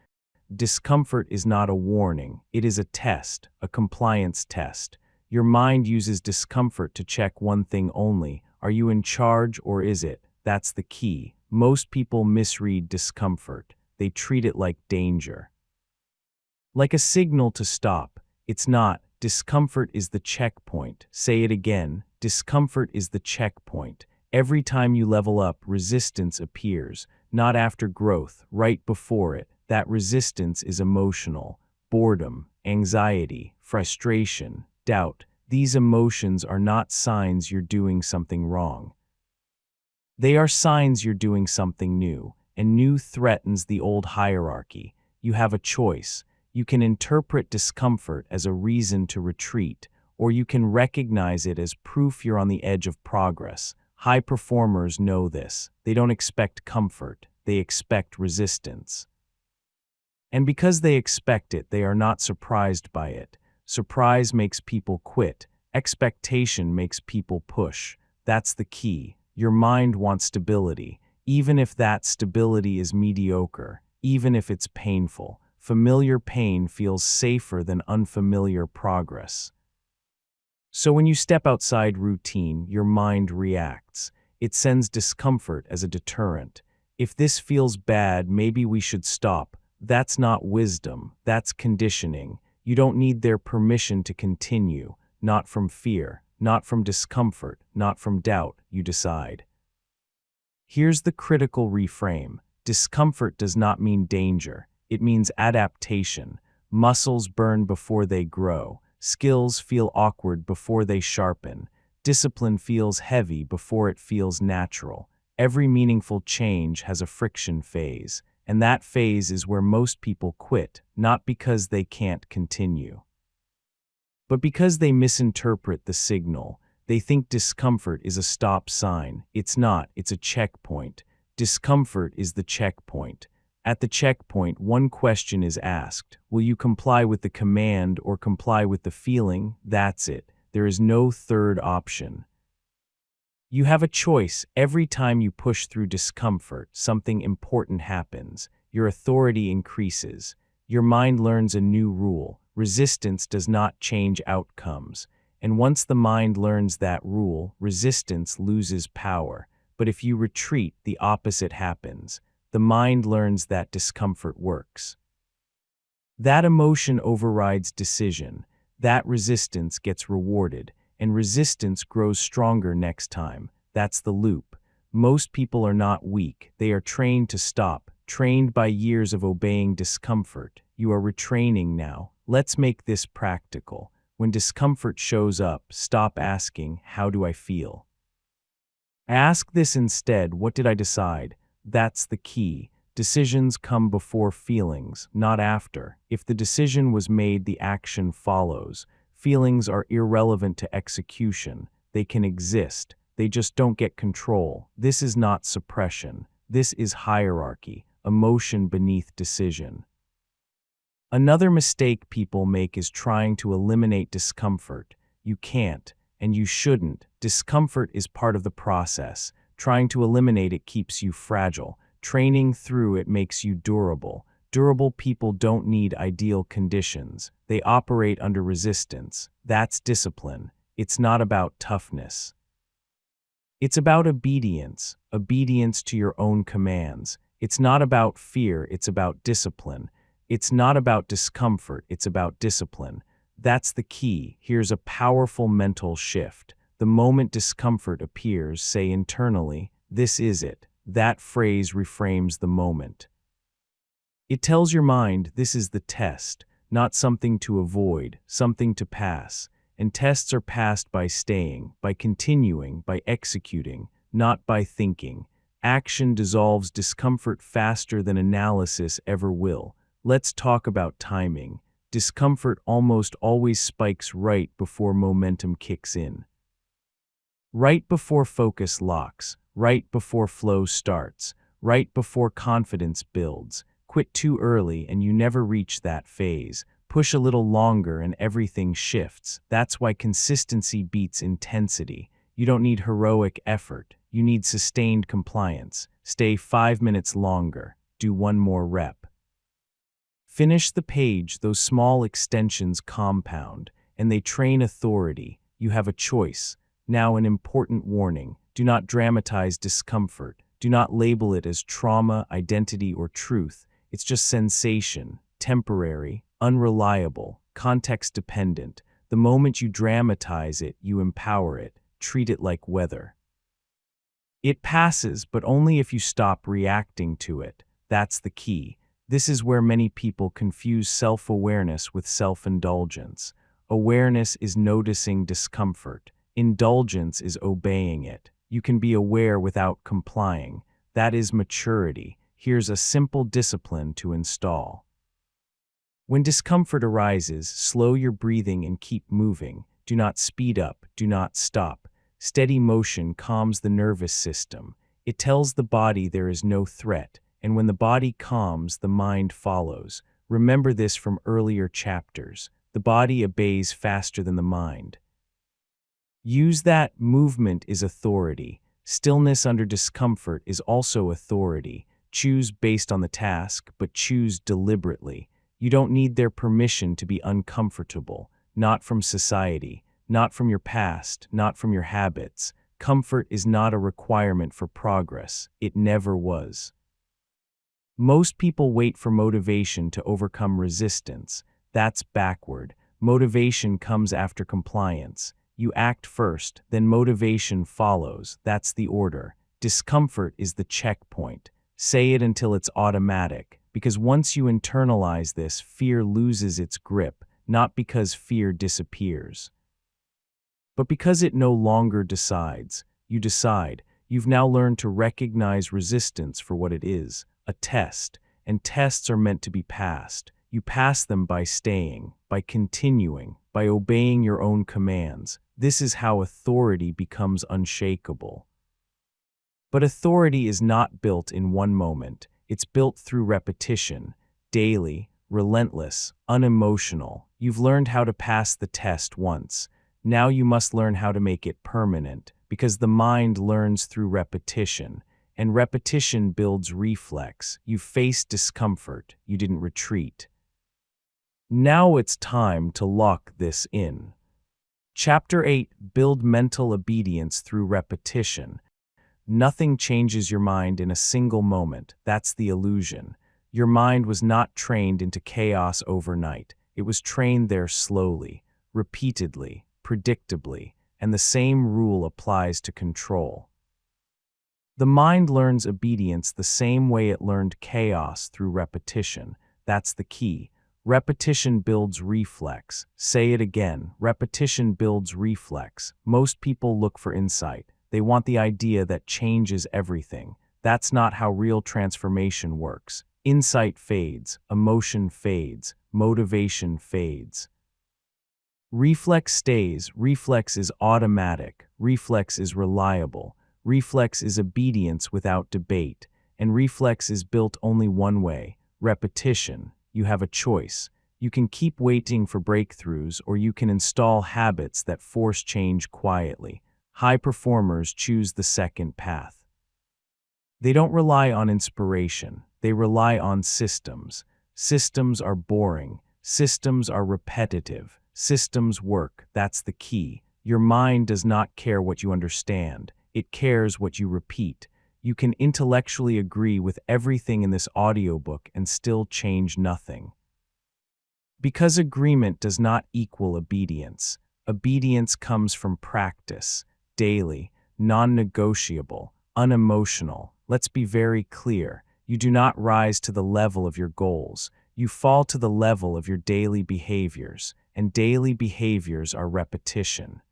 Discomfort is not a warning. It is a test, a compliance test. Your mind uses discomfort to check one thing only. Are you in charge or is it? That's the key. Most people misread discomfort. They treat it like danger. Like a signal to stop. It's not. Discomfort is the checkpoint. Say it again. Discomfort is the checkpoint. Every time you level up, resistance appears, not after growth, right before it. That resistance is emotional. Boredom, anxiety, frustration, doubt. These emotions are not signs you're doing something wrong. They are signs you're doing something new, and new threatens the old hierarchy. You have a choice. You can interpret discomfort as a reason to retreat, or you can recognize it as proof you're on the edge of progress. High performers know this. They don't expect comfort, they expect resistance. And because they expect it, they are not surprised by it. Surprise makes people quit. Expectation makes people push. That's the key. Your mind wants stability, even if that stability is mediocre, even if it's painful. Familiar pain feels safer than unfamiliar progress. So when you step outside routine, your mind reacts. It sends discomfort as a deterrent. If this feels bad, maybe we should stop. That's not wisdom, that's conditioning. You don't need their permission to continue, not from fear, not from discomfort, not from doubt, you decide. Here's the critical reframe. Discomfort does not mean danger. It means adaptation. Muscles burn before they grow. Skills feel awkward before they sharpen. Discipline feels heavy before it feels natural. Every meaningful change has a friction phase, and that phase is where most people quit, not because they can't continue, but because they misinterpret the signal. They think discomfort is a stop sign. It's not, it's a checkpoint. Discomfort is the checkpoint. At the checkpoint, one question is asked. Will you comply with the command or comply with the feeling? That's it. There is no third option. You have a choice. Every time you push through discomfort, something important happens. Your authority increases. Your mind learns a new rule. Resistance does not change outcomes. And once the mind learns that rule, resistance loses power. But if you retreat, the opposite happens. The mind learns that discomfort works. That emotion overrides decision. That resistance gets rewarded, and resistance grows stronger next time. That's the loop. Most people are not weak. They are trained to stop, trained by years of obeying discomfort. You are retraining now. Let's make this practical. When discomfort shows up, stop asking, "How do I feel?" Ask this instead, "What did I decide?" That's the key. Decisions come before feelings, not after. If the decision was made, the action follows. Feelings are irrelevant to execution. They can exist. They just don't get control. This is not suppression. This is hierarchy, emotion beneath decision. Another mistake people make is trying to eliminate discomfort. You can't, and you shouldn't. Discomfort is part of the process. Trying to eliminate it keeps you fragile. Training through it makes you durable. Durable people don't need ideal conditions. They operate under resistance. That's discipline. It's not about toughness. It's about obedience, obedience to your own commands. It's not about fear, it's about discipline. It's not about discomfort, it's about discipline. That's the key. Here's a powerful mental shift. The moment discomfort appears, say internally, "This is it." That phrase reframes the moment. It tells your mind, this is the test, not something to avoid, something to pass. And tests are passed by staying, by continuing, by executing, not by thinking. Action dissolves discomfort faster than analysis ever will. Let's talk about timing. Discomfort almost always spikes right before momentum kicks in. Right before focus locks, right before flow starts, right before confidence builds. Quit too early and you never reach that phase. Push a little longer and everything shifts. That's why consistency beats intensity. You don't need heroic effort. You need sustained compliance. Stay 5 minutes longer. Do one more rep. Finish the page. Those small extensions compound, and they train authority. You have a choice. Now, an important warning. Do not dramatize discomfort. Do not label it as trauma, identity, or truth. It's just sensation, temporary, unreliable, context-dependent. The moment you dramatize it, you empower it, treat it like weather. It passes, but only if you stop reacting to it. That's the key. This is where many people confuse self-awareness with self-indulgence. Awareness is noticing discomfort. Indulgence is obeying it. You can be aware without complying. That is maturity. Here's a simple discipline to install. When discomfort arises, slow your breathing and keep moving. Do not speed up, do not stop. Steady motion calms the nervous system. It tells the body there is no threat, and when the body calms, the mind follows. Remember this from earlier chapters. The body obeys faster than the mind. Use that. Movement is authority. Stillness under discomfort is also authority. Choose based on the task, but choose deliberately. You don't need their permission to be uncomfortable, not from society, not from your past, not from your habits. Comfort is not a requirement for progress. It never was. Most people wait for motivation to overcome resistance. That's backward. Motivation comes after compliance. You act first, then motivation follows. That's the order. Discomfort is the checkpoint. Say it until it's automatic, because once you internalize this, fear loses its grip, not because fear disappears, but because it no longer decides. You decide. You've now learned to recognize resistance for what it is, a test, and tests are meant to be passed. You pass them by staying, by continuing, by obeying your own commands. This is how authority becomes unshakable. But authority is not built in one moment. It's built through repetition, daily, relentless, unemotional. You've learned how to pass the test once. Now you must learn how to make it permanent, because the mind learns through repetition, and repetition builds reflex. You faced discomfort, you didn't retreat. Now it's time to lock this in. Chapter 8: Build mental obedience through repetition. Nothing changes your mind in a single moment. That's the illusion. Your mind was not trained into chaos overnight. It was trained there slowly, repeatedly, predictably, and the same rule applies to control. The mind learns obedience the same way it learned chaos, through repetition. That's the key. Repetition builds reflex. Say it again. Repetition builds reflex. Most people look for insight. They want the idea that changes everything. That's not how real transformation works. Insight fades, emotion fades, motivation fades. Reflex stays. Reflex is automatic. Reflex is reliable. Reflex is obedience without debate. And reflex is built only one way: repetition. You have a choice. You can keep waiting for breakthroughs, or you can install habits that force change quietly. High performers choose the second path. They don't rely on inspiration. They rely on systems. Systems are boring. Systems are repetitive. Systems work. That's the key. Your mind does not care what you understand. It cares what you repeat. You can intellectually agree with everything in this audiobook and still change nothing. Because agreement does not equal obedience. Obedience comes from practice, daily, non-negotiable, unemotional. Let's be very clear. You do not rise to the level of your goals. You fall to the level of your daily behaviors, and daily behaviors are repetition.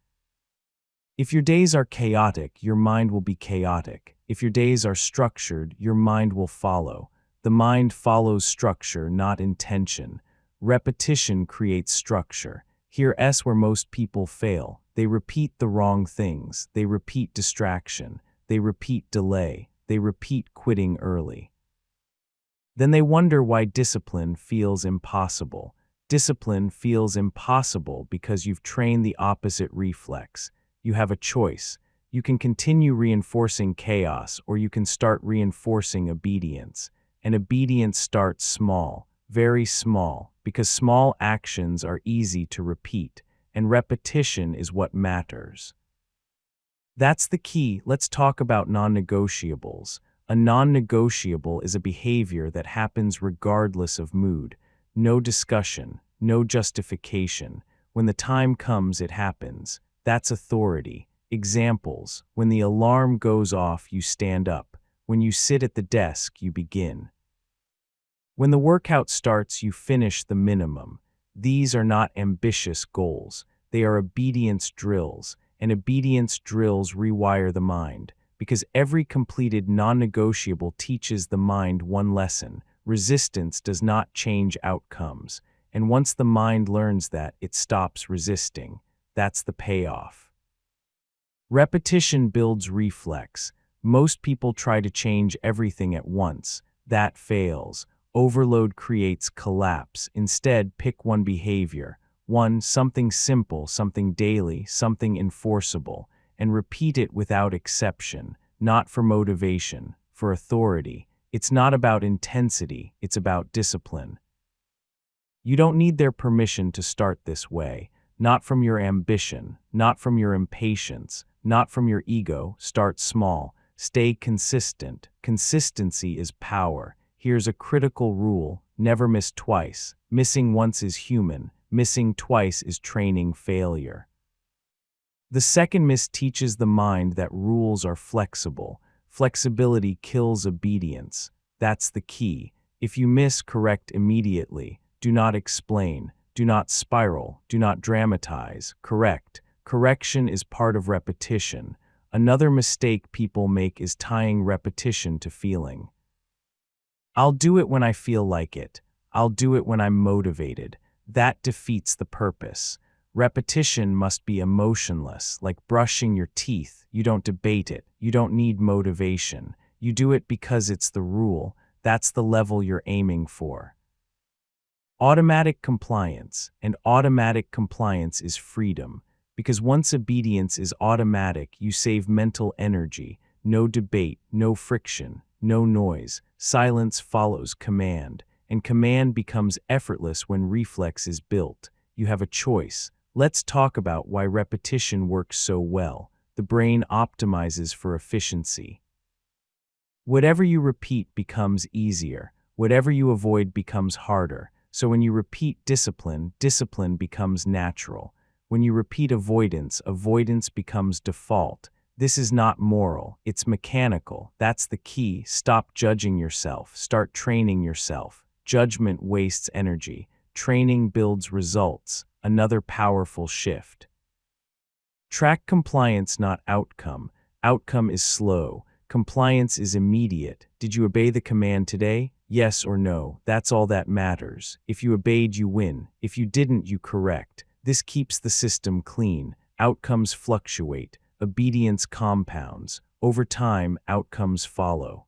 If your days are chaotic, your mind will be chaotic. If your days are structured, your mind will follow. The mind follows structure, not intention. Repetition creates structure. Here's where most people fail. They repeat the wrong things. They repeat distraction. They repeat delay. They repeat quitting early. Then they wonder why discipline feels impossible. Discipline feels impossible because you've trained the opposite reflex. You have a choice. You can continue reinforcing chaos, or you can start reinforcing obedience. And obedience starts small, very small, because small actions are easy to repeat, and repetition is what matters. That's the key. Let's talk about non-negotiables. A non-negotiable is a behavior that happens regardless of mood. no discussion, no justification. When the time comes, it happens. That's authority. Examples: when the alarm goes off, you stand up. When you sit at the desk, you begin. When the workout starts, you finish the minimum. These are not ambitious goals. They are obedience drills, and obedience drills rewire the mind, because every completed non-negotiable teaches the mind one lesson: resistance does not change outcomes. And once the mind learns that, it stops resisting. That's the payoff. Repetition builds reflex. Most people try to change everything at once. That fails. Overload creates collapse. Instead, pick one behavior. Something simple, something daily, something enforceable, and repeat it without exception, not for motivation, for authority. It's not about intensity, it's about discipline. You don't need their permission to start this way. Not from your ambition, not from your impatience, not from your ego. Start small. Stay consistent. Consistency is power. Here's a critical rule: never miss twice. Missing once is human. Missing twice is training failure. The second miss teaches the mind that rules are flexible. Flexibility kills obedience. That's the key. If you miss, correct immediately. Do not explain. Do not spiral. Do not dramatize. Correct. Correction is part of repetition. Another mistake people make is tying repetition to feeling. I'll do it when I feel like it. I'll do it when I'm motivated. That defeats the purpose. Repetition must be emotionless, like brushing your teeth. You don't debate it. You don't need motivation. You do it because it's the rule. That's the level you're aiming for. Automatic compliance. And automatic compliance is freedom. Because once obedience is automatic, you save mental energy. No debate, no friction, no noise. Silence follows command, and command becomes effortless when reflex is built. You have a choice. Let's talk about why repetition works so well. The brain optimizes for efficiency. Whatever you repeat becomes easier. Whatever you avoid becomes harder. So when you repeat discipline, discipline becomes natural. When you repeat avoidance, avoidance becomes default. This is not moral, it's mechanical. That's the key. Stop judging yourself. Start training yourself. Judgment wastes energy. Training builds results. Another powerful shift. Track compliance, not outcome. Outcome is slow. Compliance is immediate. Did you obey the command today? Yes or no. That's all that matters. If you obeyed, you win. If you didn't, you correct. This keeps the system clean. Outcomes fluctuate. Obedience compounds. Over time, outcomes follow.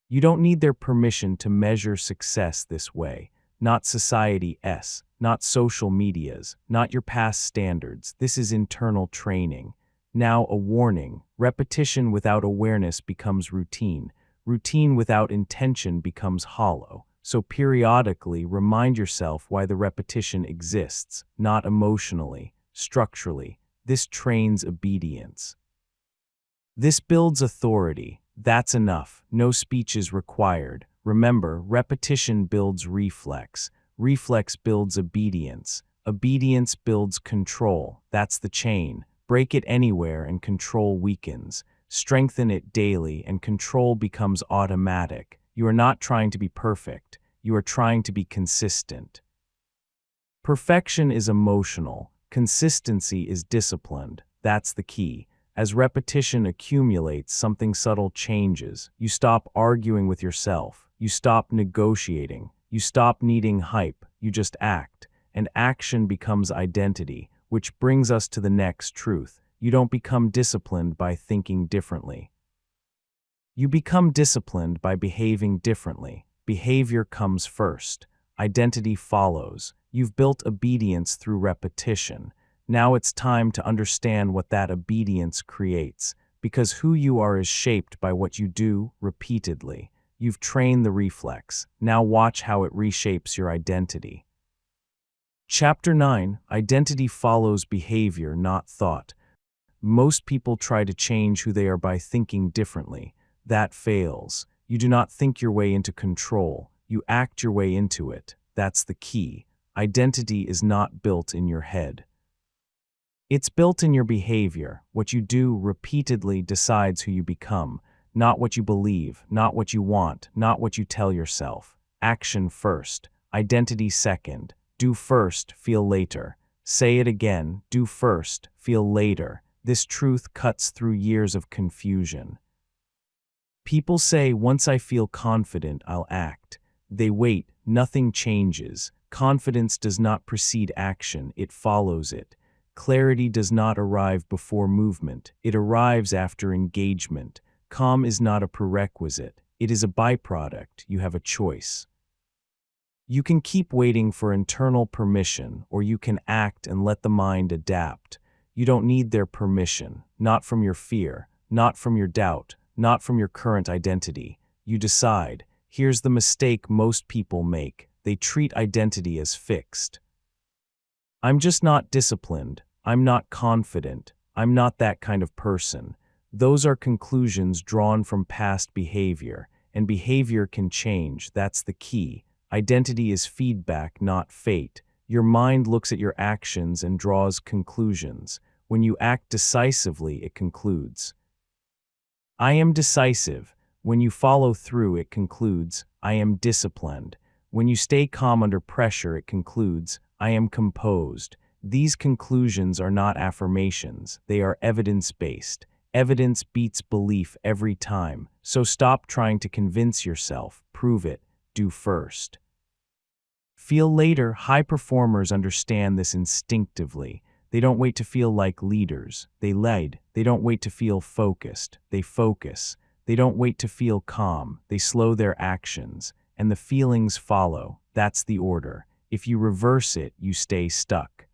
You don't need their permission to measure success this way. Not society's, not social media's, not your past standards. This is internal training. Now, a warning: repetition without awareness becomes routine. Routine without intention becomes hollow. So periodically remind yourself why the repetition exists, not emotionally, structurally. This trains obedience. This builds authority. That's enough. No speech is required. Remember, repetition builds reflex. Reflex builds obedience. Obedience builds control. That's the chain. Break it anywhere and control weakens. Strengthen it daily and control becomes automatic. You are not trying to be perfect. You are trying to be consistent. Perfection is emotional. Consistency is disciplined. That's the key. As repetition accumulates, something subtle changes. You stop arguing with yourself. You stop negotiating. You stop needing hype. You just act. And action becomes identity, which brings us to the next truth. You don't become disciplined by thinking differently. You become disciplined by behaving differently. Behavior comes first. Identity follows. You've built obedience through repetition. Now it's time to understand what that obedience creates, because who you are is shaped by what you do repeatedly. You've trained the reflex. Now watch how it reshapes your identity. Chapter 9: Identity follows behavior, not thought. Most people try to change who they are by thinking differently. That fails. You do not think your way into control. You act your way into it. That's the key. Identity is not built in your head. It's built in your behavior. What you do repeatedly decides who you become, not what you believe, not what you want, not what you tell yourself. Action first, identity second. Do first, feel later. Say it again, do first, feel later. This truth cuts through years of confusion. People say, once I feel confident, I'll act. They wait, nothing changes. Confidence does not precede action, it follows it. Clarity does not arrive before movement, it arrives after engagement. Calm is not a prerequisite, it is a byproduct. You have a choice. You can keep waiting for internal permission, or you can act and let the mind adapt. You don't need their permission, not from your fear, not from your doubt, not from your current identity. You decide. Here's the mistake most people make. They treat identity as fixed. I'm just not disciplined. I'm not confident. I'm not that kind of person. Those are conclusions drawn from past behavior, and behavior can change. That's the key. Identity is feedback, not fate. Your mind looks at your actions and draws conclusions. When you act decisively, it concludes. I am decisive. When you follow through, it concludes. I am disciplined. When you stay calm under pressure, it concludes. I am composed. These conclusions are not affirmations. They are evidence-based. Evidence beats belief every time. So stop trying to convince yourself. Prove it. Do first. Feel later. High performers understand this instinctively. They don't wait to feel like leaders. They lead. They don't wait to feel focused. They focus. They don't wait to feel calm. They slow their actions. And the feelings follow. That's the order. If you reverse it, you stay stuck.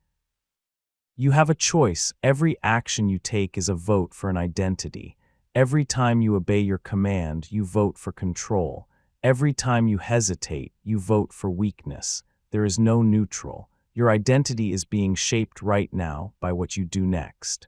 You have a choice. Every action you take is a vote for an identity. Every time you obey your command, you vote for control. Every time you hesitate, you vote for weakness. There is no neutral. Your identity is being shaped right now by what you do next.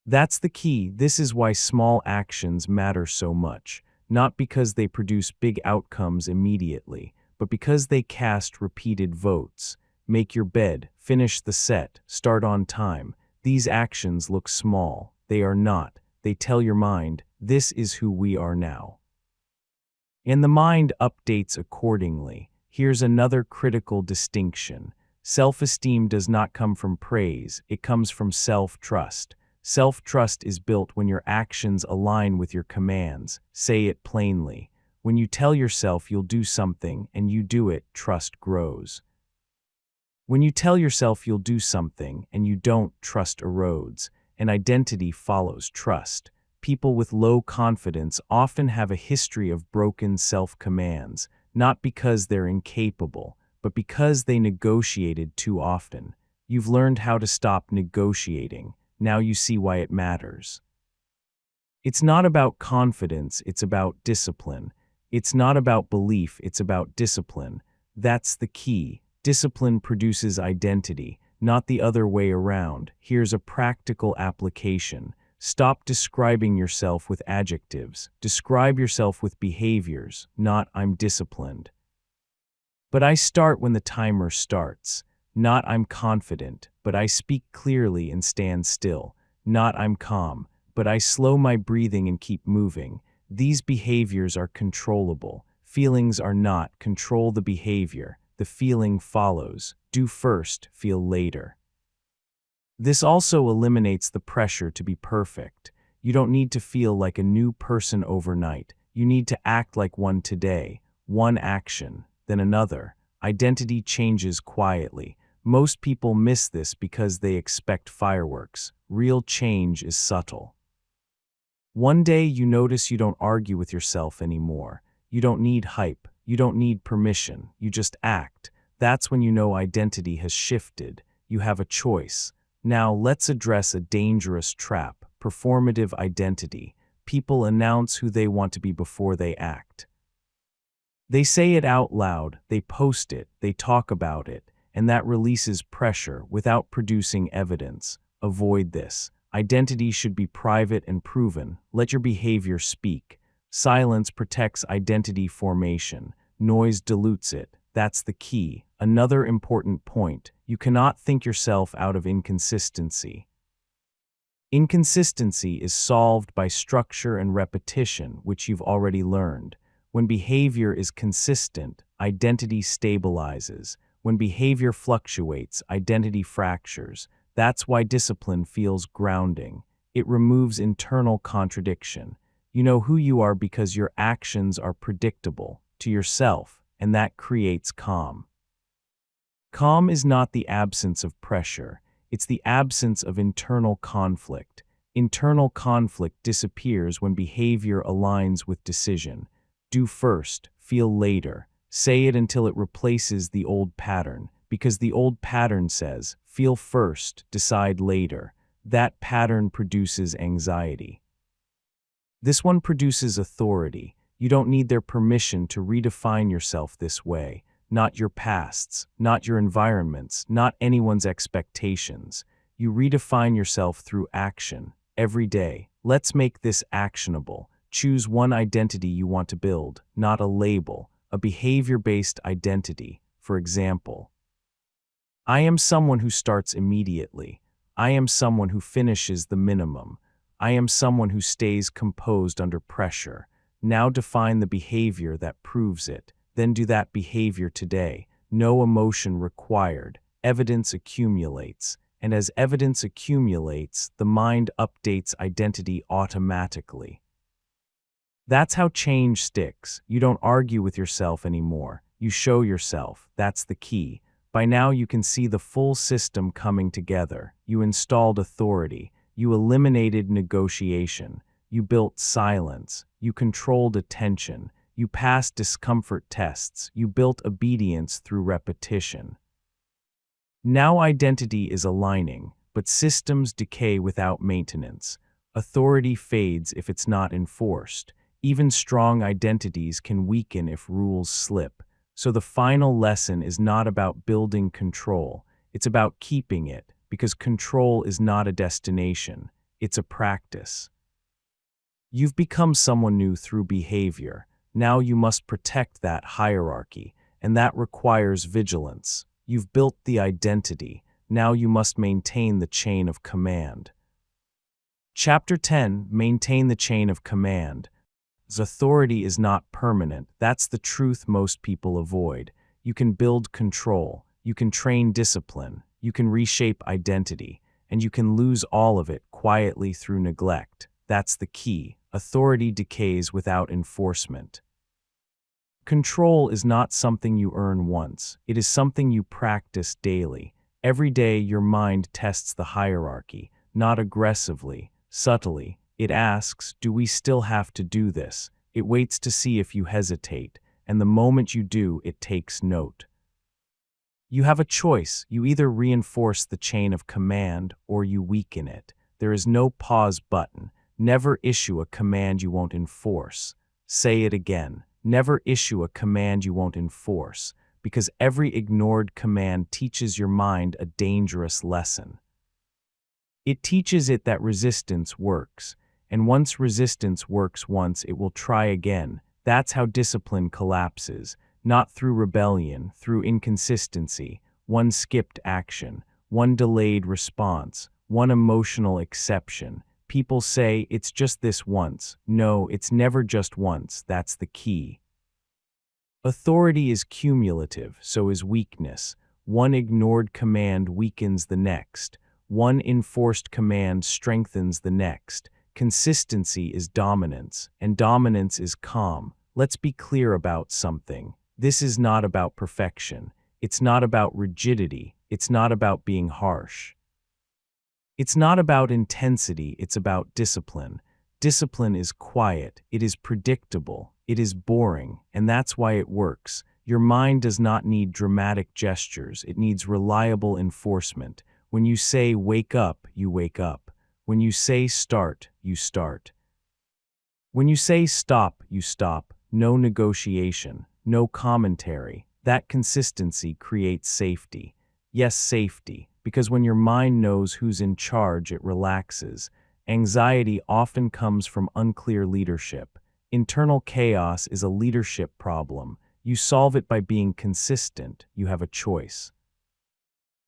That's the key. This is why small actions matter so much, not because they produce big outcomes immediately, but because they cast repeated votes. Make your bed, finish the set, start on time. These actions look small. They are not. They tell your mind, this is who we are now. And the mind updates accordingly. Here's another critical distinction. Self-esteem does not come from praise, it comes from self-trust. Self-trust is built when your actions align with your commands. Say it plainly. When you tell yourself you'll do something and you do it, trust grows. When you tell yourself you'll do something and you don't, trust erodes, and identity follows trust. People with low confidence often have a history of broken self-commands, not because they're incapable, but because they negotiated too often. You've learned how to stop negotiating. Now you see why it matters. It's not about confidence, it's about discipline. It's not about belief, it's about discipline. That's the key. Discipline produces identity, not the other way around. Here's a practical application. Stop describing yourself with adjectives. Describe yourself with behaviors, not I'm disciplined. But I start when the timer starts. Not I'm confident, but I speak clearly and stand still. Not I'm calm, but I slow my breathing and keep moving. These behaviors are controllable. Feelings are not. Control the behavior. The feeling follows. Do first, feel later. This also eliminates the pressure to be perfect. You don't need to feel like a new person overnight. You need to act like one today. One action, then another. Identity changes quietly. Most people miss this because they expect fireworks. Real change is subtle. One day you notice you don't argue with yourself anymore. You don't need hype. You don't need permission. You just act. That's when you know identity has shifted. You have a choice. Now let's address a dangerous trap, performative identity. People announce who they want to be before they act. They say it out loud, they post it, they talk about it, and that releases pressure without producing evidence. Avoid this. Identity should be private and proven. Let your behavior speak. Silence protects identity formation. Noise dilutes it. That's the key. Another important point. You cannot think yourself out of inconsistency. Inconsistency is solved by structure and repetition, which you've already learned. When behavior is consistent, identity stabilizes. When behavior fluctuates, identity fractures. That's why discipline feels grounding. It removes internal contradiction. You know who you are because your actions are predictable to yourself, and that creates calm. Calm is not the absence of pressure. It's the absence of internal conflict. Internal conflict disappears when behavior aligns with decision. Do first, feel later. Say it until it replaces the old pattern, because the old pattern says, feel first, decide later. That pattern produces anxiety. This one produces authority. You don't need their permission to redefine yourself this way. Not your pasts, not your environments, not anyone's expectations. You redefine yourself through action, every day. Let's make this actionable. Choose one identity you want to build, not a label, a behavior-based identity. For example, I am someone who starts immediately. I am someone who finishes the minimum. I am someone who stays composed under pressure. Now define the behavior that proves it. Then do that behavior today. No emotion required. Evidence accumulates. And as evidence accumulates, the mind updates identity automatically. That's how change sticks. You don't argue with yourself anymore. You show yourself. That's the key. By now you can see the full system coming together. You installed authority. You eliminated negotiation. You built silence. You controlled attention. You passed discomfort tests. You built obedience through repetition. Now identity is aligning, but systems decay without maintenance. Authority fades if it's not enforced. Even strong identities can weaken if rules slip. So the final lesson is not about building control. It's about keeping it, because control is not a destination. It's a practice. You've become someone new through behavior. Now you must protect that hierarchy, and that requires vigilance. You've built the identity. Now you must maintain the chain of command. Chapter 10. Maintain the chain of command. Authority is not permanent. That's the truth most people avoid. You can build control. You can train discipline. You can reshape identity. And you can lose all of it quietly through neglect. That's the key. Authority decays without enforcement. Control is not something you earn once. It is something you practice daily. Every day your mind tests the hierarchy, not aggressively, subtly. It asks, do we still have to do this? It waits to see if you hesitate, and the moment you do, it takes note. You have a choice. You either reinforce the chain of command or you weaken it. There is no pause button. Never issue a command you won't enforce. Say it again. Never issue a command you won't enforce, because every ignored command teaches your mind a dangerous lesson. It teaches it that resistance works, and once resistance works once, it will try again. That's how discipline collapses, not through rebellion, through inconsistency, one skipped action, one delayed response, one emotional exception. People say, it's just this once. No, it's never just once. That's the key. Authority is cumulative, so is weakness. One ignored command weakens the next. One enforced command strengthens the next. Consistency is dominance, and dominance is calm. Let's be clear about something. This is not about perfection. It's not about rigidity. It's not about being harsh. It's not about intensity, it's about discipline. Discipline is quiet, it is predictable, it is boring, and that's why it works. Your mind does not need dramatic gestures, it needs reliable enforcement. When you say wake up, you wake up. When you say start, you start. When you say stop, you stop. No negotiation, no commentary. That consistency creates safety. Yes, safety. Because when your mind knows who's in charge, it relaxes. Anxiety often comes from unclear leadership. Internal chaos is a leadership problem. You solve it by being consistent. You have a choice.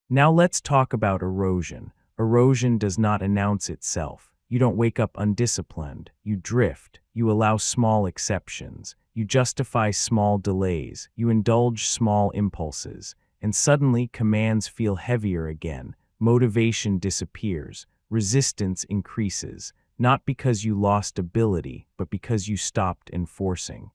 Now let's talk about erosion. Erosion does not announce itself. You don't wake up undisciplined. You drift. You allow small exceptions. You justify small delays. You indulge small impulses. And suddenly, commands feel heavier again. Motivation disappears. Resistance increases. Not because you lost ability, but because you stopped enforcing.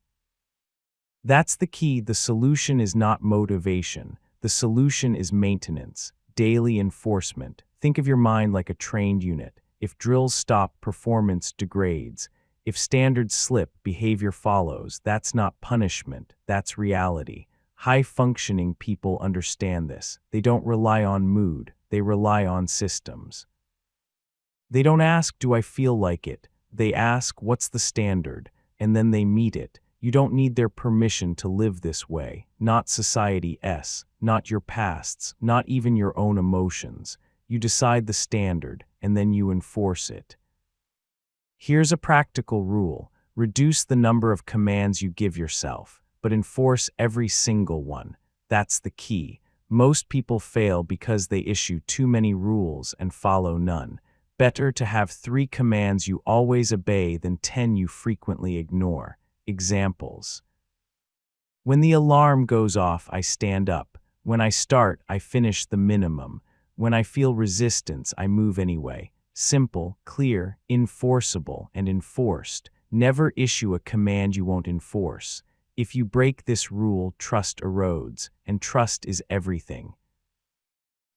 That's the key. The solution is not motivation. The solution is maintenance, daily enforcement. Think of your mind like a trained unit. If drills stop, performance degrades. If standards slip, behavior follows. That's not punishment, that's reality. High-functioning people understand this. They don't rely on mood, they rely on systems. They don't ask, do I feel like it? They ask, what's the standard? And then they meet it. You don't need their permission to live this way, not society's, not your past's, not even your own emotions. You decide the standard, and then you enforce it. Here's a practical rule. Reduce the number of commands you give yourself, but enforce every single one. That's the key. Most people fail because they issue too many rules and follow none. Better to have 3 commands you always obey than 10 you frequently ignore. Examples. When the alarm goes off, I stand up. When I start, I finish the minimum. When I feel resistance, I move anyway. Simple, clear, enforceable, and enforced. Never issue a command you won't enforce. If you break this rule, trust erodes, and trust is everything.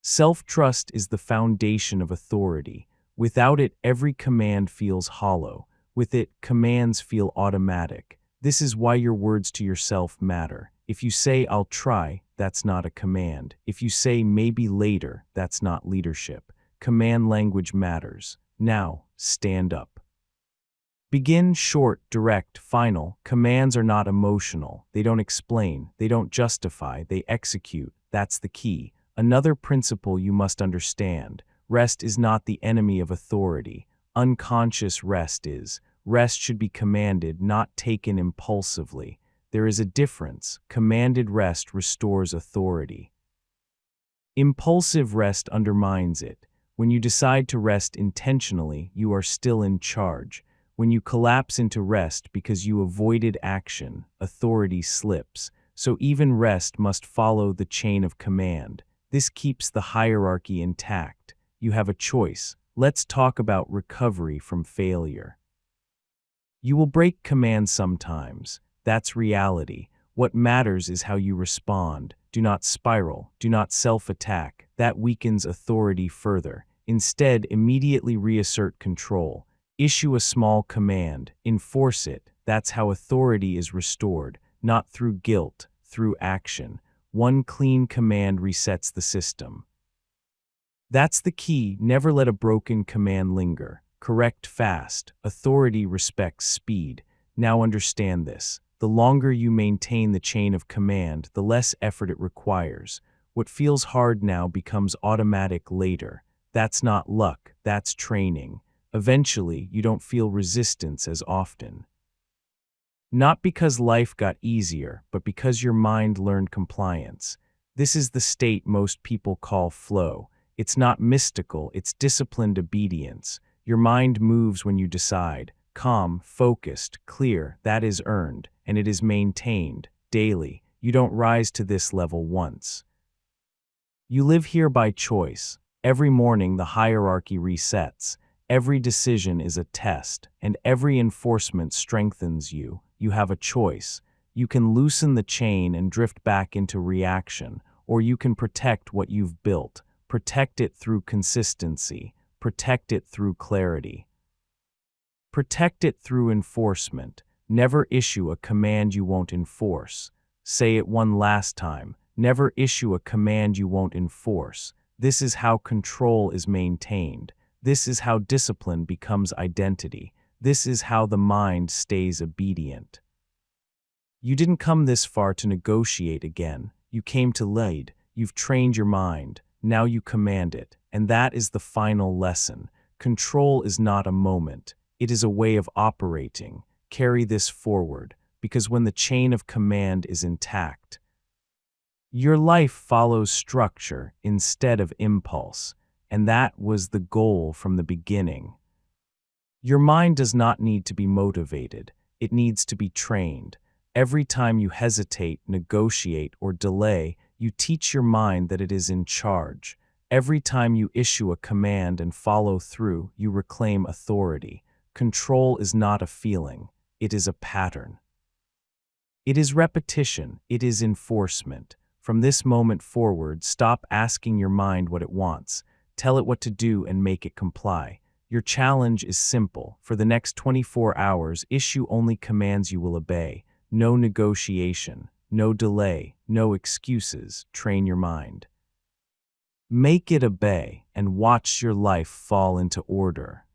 Self-trust is the foundation of authority. Without it, every command feels hollow. With it, commands feel automatic. This is why your words to yourself matter. If you say, I'll try, that's not a command. If you say, maybe later, that's not leadership. Command language matters. Now, stand up. Begin short, direct, final. Commands are not emotional. They don't explain. They don't justify. They execute. That's the key. Another principle you must understand. Rest is not the enemy of authority. Unconscious rest is. Rest should be commanded, not taken impulsively. There is a difference. Commanded rest restores authority. Impulsive rest undermines it. When you decide to rest intentionally, you are still in charge. When you collapse into rest because you avoided action, authority slips. So even rest must follow the chain of command. This keeps the hierarchy intact. You have a choice. Let's talk about recovery from failure. You will break commands sometimes. That's reality. What matters is how you respond. Do not spiral. Do not self-attack. That weakens authority further. Instead, immediately reassert control. Issue a small command. Enforce it. That's how authority is restored. Not through guilt, through action. One clean command resets the system. That's the key. Never let a broken command linger. Correct fast. Authority respects speed. Now understand this. The longer you maintain the chain of command, the less effort it requires. What feels hard now becomes automatic later. That's not luck, that's training. Eventually, you don't feel resistance as often. Not because life got easier, but because your mind learned compliance. This is the state most people call flow. It's not mystical, it's disciplined obedience. Your mind moves when you decide. Calm, focused, clear, that is earned, and it is maintained, daily. You don't rise to this level once. You live here by choice. Every morning the hierarchy resets. Every decision is a test, and every enforcement strengthens you. You have a choice. You can loosen the chain and drift back into reaction, or you can protect what you've built. Protect it through consistency. Protect it through clarity. Protect it through enforcement. Never issue a command you won't enforce. Say it one last time. Never issue a command you won't enforce. This is how control is maintained. This is how discipline becomes identity. This is how the mind stays obedient. You didn't come this far to negotiate again. You came to lead. You've trained your mind. Now you command it. And that is the final lesson. Control is not a moment. It is a way of operating. Carry this forward. because when the chain of command is intact, your life follows structure instead of impulse, and that was the goal from the beginning. Your mind does not need to be motivated, it needs to be trained. Every time you hesitate, negotiate, or delay, you teach your mind that it is in charge. Every time you issue a command and follow through, you reclaim authority. Control is not a feeling, it is a pattern. It is repetition, it is enforcement. From this moment forward, stop asking your mind what it wants. Tell it what to do and make it comply. Your challenge is simple. For the next 24 hours, issue only commands you will obey. No negotiation, no delay, no excuses. Train your mind. Make it obey and watch your life fall into order.